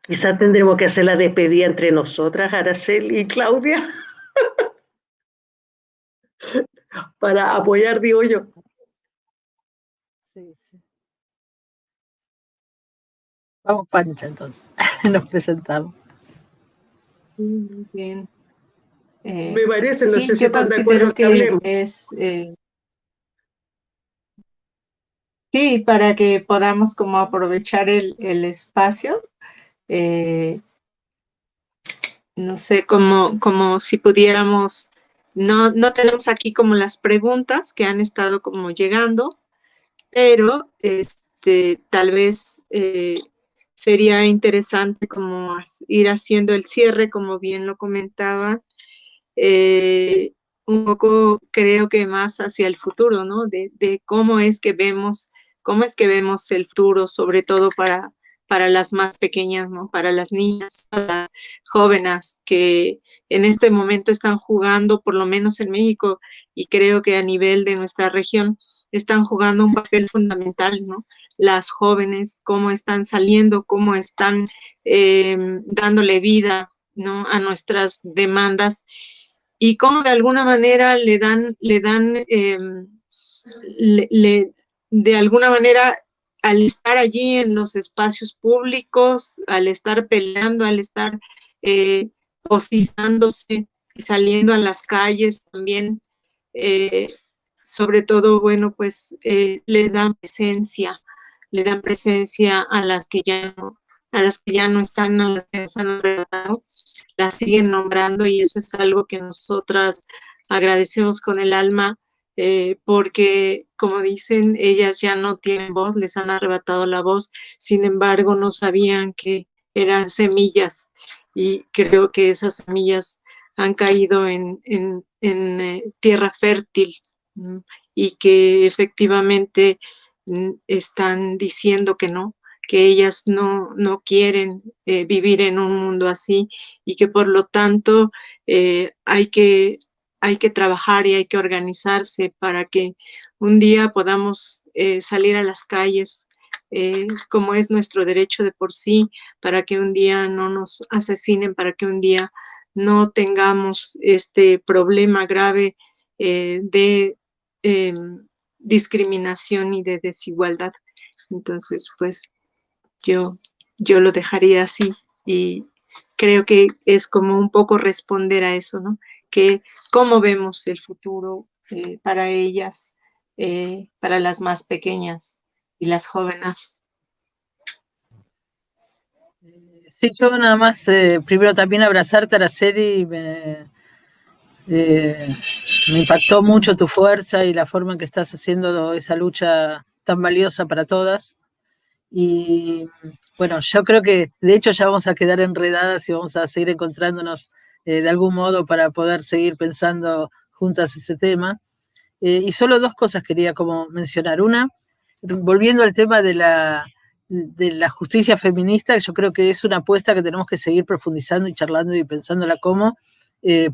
Quizás tendremos que hacer la despedida entre nosotras, Araceli y Claudia, para apoyar, digo yo. Sí, sí. Vamos, Pancha, entonces. Nos presentamos. Muy bien. Me parece, no Sí, sé si yo están de acuerdo en considero que que hablemos. sí, para que podamos como aprovechar el espacio. No sé, como si pudiéramos, no tenemos aquí como las preguntas que han estado como llegando, pero tal vez sería interesante como ir haciendo el cierre, como bien lo comentaba, un poco creo que más hacia el futuro, ¿no? De cómo es que vemos el futuro, sobre todo para las más pequeñas, ¿no? Para las niñas, para las jóvenes que en este momento están jugando, por lo menos en México, y creo que a nivel de nuestra región, están jugando un papel fundamental, ¿no? Las jóvenes, cómo están saliendo, cómo están dándole vida, ¿no? A nuestras demandas y cómo de alguna manera de alguna manera, al estar allí en los espacios públicos, al estar peleando, al estar posizándose y saliendo a las calles también, sobre todo, bueno, pues le dan presencia a las que ya no están, a las que nos han arrebatado, las siguen nombrando y eso es algo que nosotras agradecemos con el alma porque, como dicen, ellas ya no tienen voz, les han arrebatado la voz, sin embargo, no sabían que eran semillas y creo que esas semillas han caído en tierra fértil y que efectivamente están diciendo que no, que ellas no quieren vivir en un mundo así y que por lo tanto hay que trabajar y hay que organizarse para que un día podamos salir a las calles como es nuestro derecho de por sí, para que un día no nos asesinen, para que un día no tengamos este problema grave de discriminación y de desigualdad. Entonces, pues yo lo dejaría así y creo que es como un poco responder a eso, ¿no? Que cómo vemos el futuro para ellas, para las más pequeñas y las jóvenes. Sí, yo nada más, primero también abrazarte, Araceli, me impactó mucho tu fuerza y la forma en que estás haciendo esa lucha tan valiosa para todas. Y bueno, yo creo que de hecho ya vamos a quedar enredadas y vamos a seguir encontrándonos de algún modo para poder seguir pensando juntas ese tema. Y solo dos cosas quería como mencionar. Una, volviendo al tema de la justicia feminista, yo creo que es una apuesta que tenemos que seguir profundizando y charlando y pensándola cómo,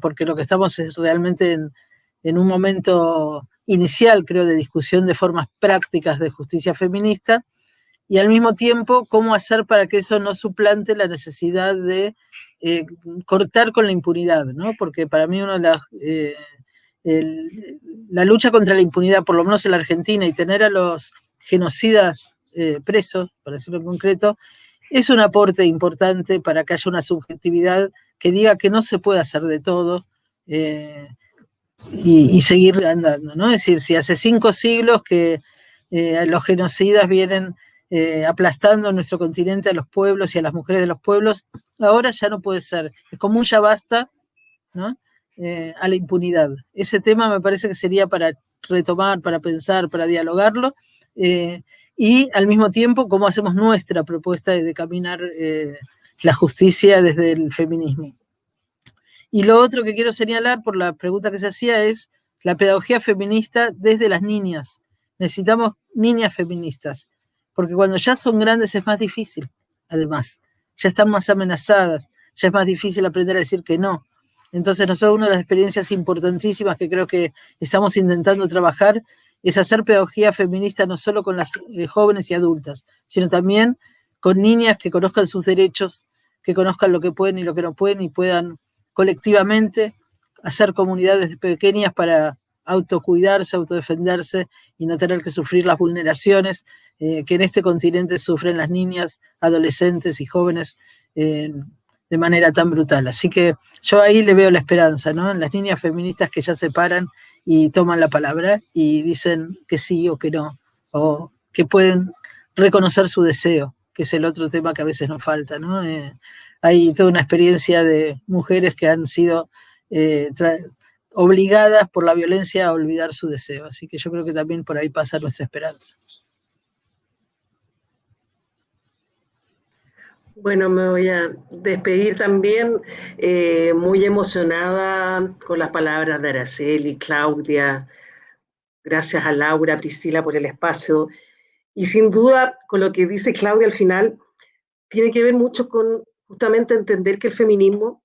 porque lo que estamos es realmente en un momento inicial, creo, de discusión de formas prácticas de justicia feminista, y al mismo tiempo cómo hacer para que eso no suplante la necesidad de cortar con la impunidad, ¿no? Porque para mí una de las... la lucha contra la impunidad, por lo menos en la Argentina, y tener a los genocidas presos, para decirlo en concreto, es un aporte importante para que haya una subjetividad que diga que no se puede hacer de todo y seguir andando, ¿no? Es decir, si hace 5 siglos que los genocidas vienen aplastando en nuestro continente a los pueblos y a las mujeres de los pueblos, ahora ya no puede ser. Es como un ya basta, ¿no? A la impunidad. Ese tema me parece que sería para retomar, para pensar, para dialogarlo, y al mismo tiempo cómo hacemos nuestra propuesta de caminar la justicia desde el feminismo. Y lo otro que quiero señalar por la pregunta que se hacía es la pedagogía feminista desde las niñas. Necesitamos niñas feministas, porque cuando ya son grandes es más difícil, además. Ya están más amenazadas, ya es más difícil aprender a decir que no. Entonces, nosotros una de las experiencias importantísimas que creo que estamos intentando trabajar es hacer pedagogía feminista no solo con las jóvenes y adultas, sino también con niñas que conozcan sus derechos, que conozcan lo que pueden y lo que no pueden y puedan colectivamente hacer comunidades pequeñas para autocuidarse, autodefenderse y no tener que sufrir las vulneraciones que en este continente sufren las niñas, adolescentes y jóvenes de manera tan brutal. Así que yo ahí le veo la esperanza, ¿no? En las niñas feministas que ya se paran y toman la palabra y dicen que sí o que no, o que pueden reconocer su deseo, que es el otro tema que a veces nos falta, ¿no? Hay toda una experiencia de mujeres que han sido obligadas por la violencia a olvidar su deseo. Así que yo creo que también por ahí pasa nuestra esperanza. Bueno, me voy a despedir también muy emocionada con las palabras de Araceli, Claudia. Gracias a Laura, Priscila por el espacio. Y sin duda, con lo que dice Claudia al final, tiene que ver mucho con justamente entender que el feminismo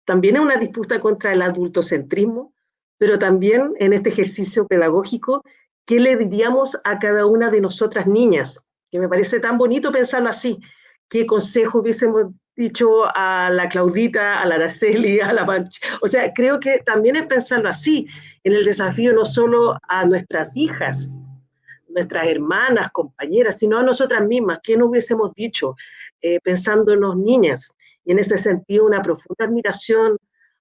también es una disputa contra el adultocentrismo, pero también en este ejercicio pedagógico, ¿qué le diríamos a cada una de nosotras niñas? Que me parece tan bonito pensarlo así. ¿Qué consejo hubiésemos dicho a la Claudita, a la Araceli, a la Pancha? O sea, creo que también es pensarlo así, en el desafío no solo a nuestras hijas, nuestras hermanas, compañeras, sino a nosotras mismas. ¿Qué nos hubiésemos dicho pensándonos niñas? Y en ese sentido, una profunda admiración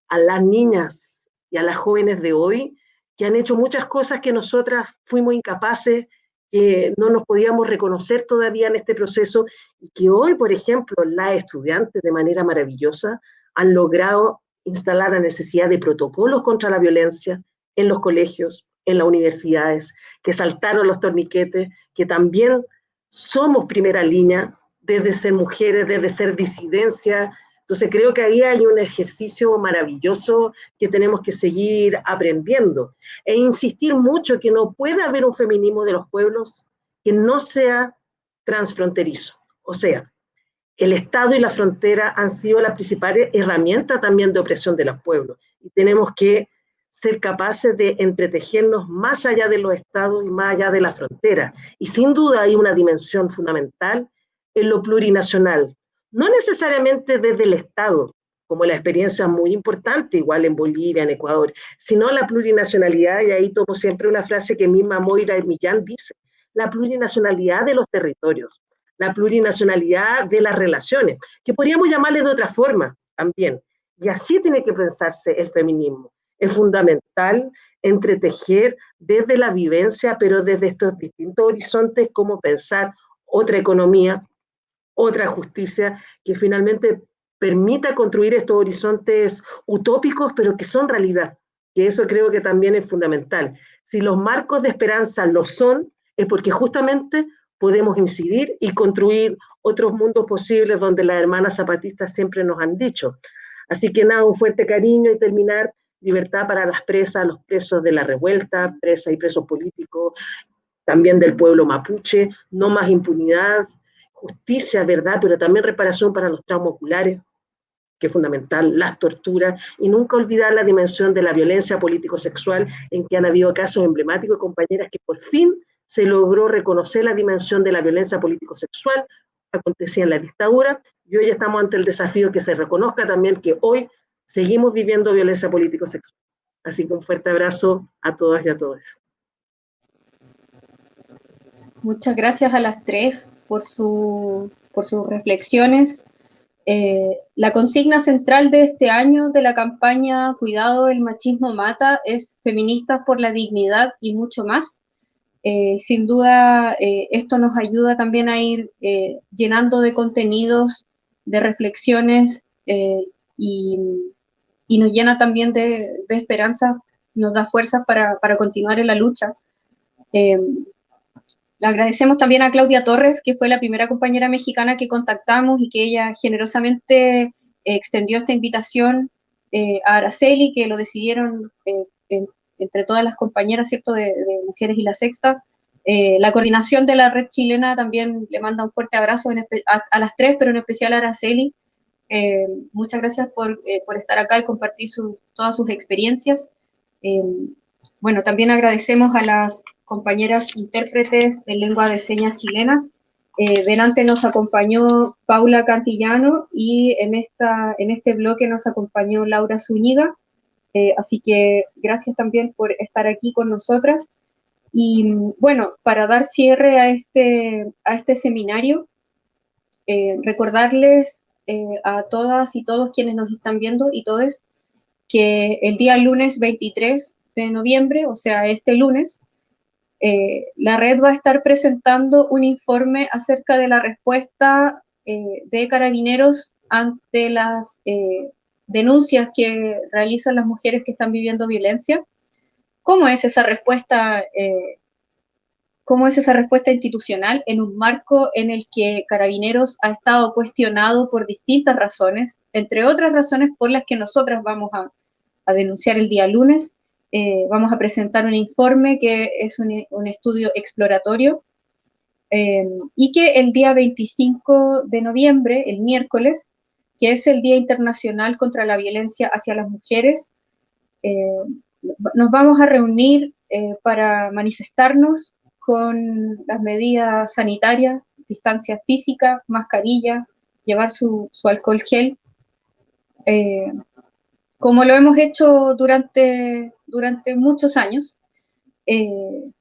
a las niñas y a las jóvenes de hoy, que han hecho muchas cosas que nosotras fuimos incapaces, que no nos podíamos reconocer todavía en este proceso, y que hoy, por ejemplo, las estudiantes de manera maravillosa han logrado instalar la necesidad de protocolos contra la violencia en los colegios, en las universidades, que saltaron los torniquetes, que también somos primera línea, desde ser mujeres, desde ser disidencia. Entonces creo que ahí hay un ejercicio maravilloso que tenemos que seguir aprendiendo e insistir mucho que no puede haber un feminismo de los pueblos que no sea transfronterizo, O sea, el Estado y la frontera han sido la principal herramienta también de opresión de los pueblos. Y tenemos que ser capaces de entretejernos más allá de los estados y más allá de la frontera. Y sin duda hay una dimensión fundamental en lo plurinacional. No necesariamente desde el Estado, como la experiencia muy importante, igual en Bolivia, en Ecuador, sino la plurinacionalidad, y ahí tomo siempre una frase que misma Moira Millán dice, la plurinacionalidad de los territorios, la plurinacionalidad de las relaciones, que podríamos llamarle de otra forma también. Y así tiene que pensarse el feminismo. Es fundamental entretejer desde la vivencia, pero desde estos distintos horizontes, cómo pensar otra economía, otra justicia, que finalmente permita construir estos horizontes utópicos, pero que son realidad. Que eso creo que también es fundamental. Si los marcos de esperanza lo son, es porque justamente podemos incidir y construir otros mundos posibles donde las hermanas zapatistas siempre nos han dicho. Así que nada, un fuerte cariño y terminar, libertad para las presas, los presos de la revuelta, presas y presos políticos, también del pueblo mapuche, no más impunidad, justicia, verdad, pero también reparación para los traumas oculares, que es fundamental, las torturas, y nunca olvidar la dimensión de la violencia político-sexual, en que han habido casos emblemáticos de compañeras que por fin se logró reconocer la dimensión de la violencia político-sexual, acontecía en la dictadura, y hoy estamos ante el desafío que se reconozca también que hoy seguimos viviendo violencia político-sexual. Así que un fuerte abrazo a todas y a todos. Muchas gracias a las tres por sus reflexiones. La consigna central de este año de la campaña Cuidado, el machismo mata es feministas por la dignidad y mucho más. Sin duda, esto nos ayuda también a ir llenando de contenidos, de reflexiones y nos llena también de esperanza, nos da fuerzas para continuar en la lucha. Le agradecemos también a Claudia Torres, que fue la primera compañera mexicana que contactamos y que ella generosamente extendió esta invitación a Araceli, que lo decidieron entre todas las compañeras, ¿cierto?, de Mujeres y la Sexta. La coordinación de la red chilena también le manda un fuerte abrazo a las tres, pero en especial a Araceli. Muchas gracias por estar acá y compartir todas sus experiencias. Bueno, también agradecemos a las compañeras intérpretes en lengua de señas chilenas. Delante nos acompañó Paula Cantillano y en este bloque nos acompañó Laura Zúñiga. Así que gracias también por estar aquí con nosotras. Y bueno, para dar cierre a este seminario, recordarles a todas y todos quienes nos están viendo y todes que el día lunes 23 de noviembre, o sea, este lunes, la red va a estar presentando un informe acerca de la respuesta de Carabineros ante las denuncias que realizan las mujeres que están viviendo violencia. ¿Cómo es esa respuesta? ¿Cómo es esa respuesta institucional en un marco en el que Carabineros ha estado cuestionado por distintas razones, entre otras razones por las que nosotras vamos a denunciar el día lunes? Vamos a presentar un informe que es un estudio exploratorio y que el día 25 de noviembre, el miércoles, que es el Día Internacional contra la Violencia hacia las Mujeres, nos vamos a reunir para manifestarnos con las medidas sanitarias, distancia física, mascarilla, llevar su alcohol gel, como lo hemos hecho durante muchos años, y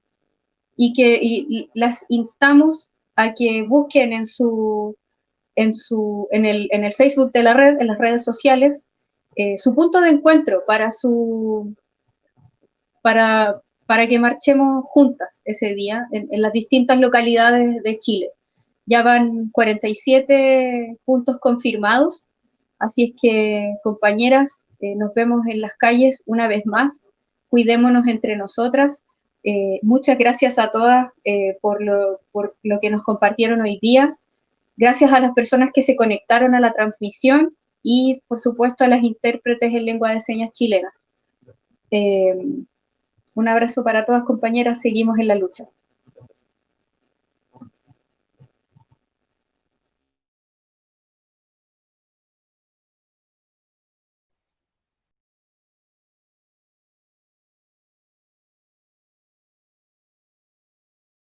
las instamos a que busquen en el Facebook de la red, en las redes sociales, su punto de encuentro para que marchemos juntas ese día en las distintas localidades de Chile. Ya van 47 puntos confirmados, así es que, compañeras, nos vemos en las calles una vez más, cuidémonos entre nosotras. Muchas gracias a todas por lo que nos compartieron hoy día. Gracias a las personas que se conectaron a la transmisión y, por supuesto, a las intérpretes en lengua de señas chilenas. Un abrazo para todas, compañeras, seguimos en la lucha.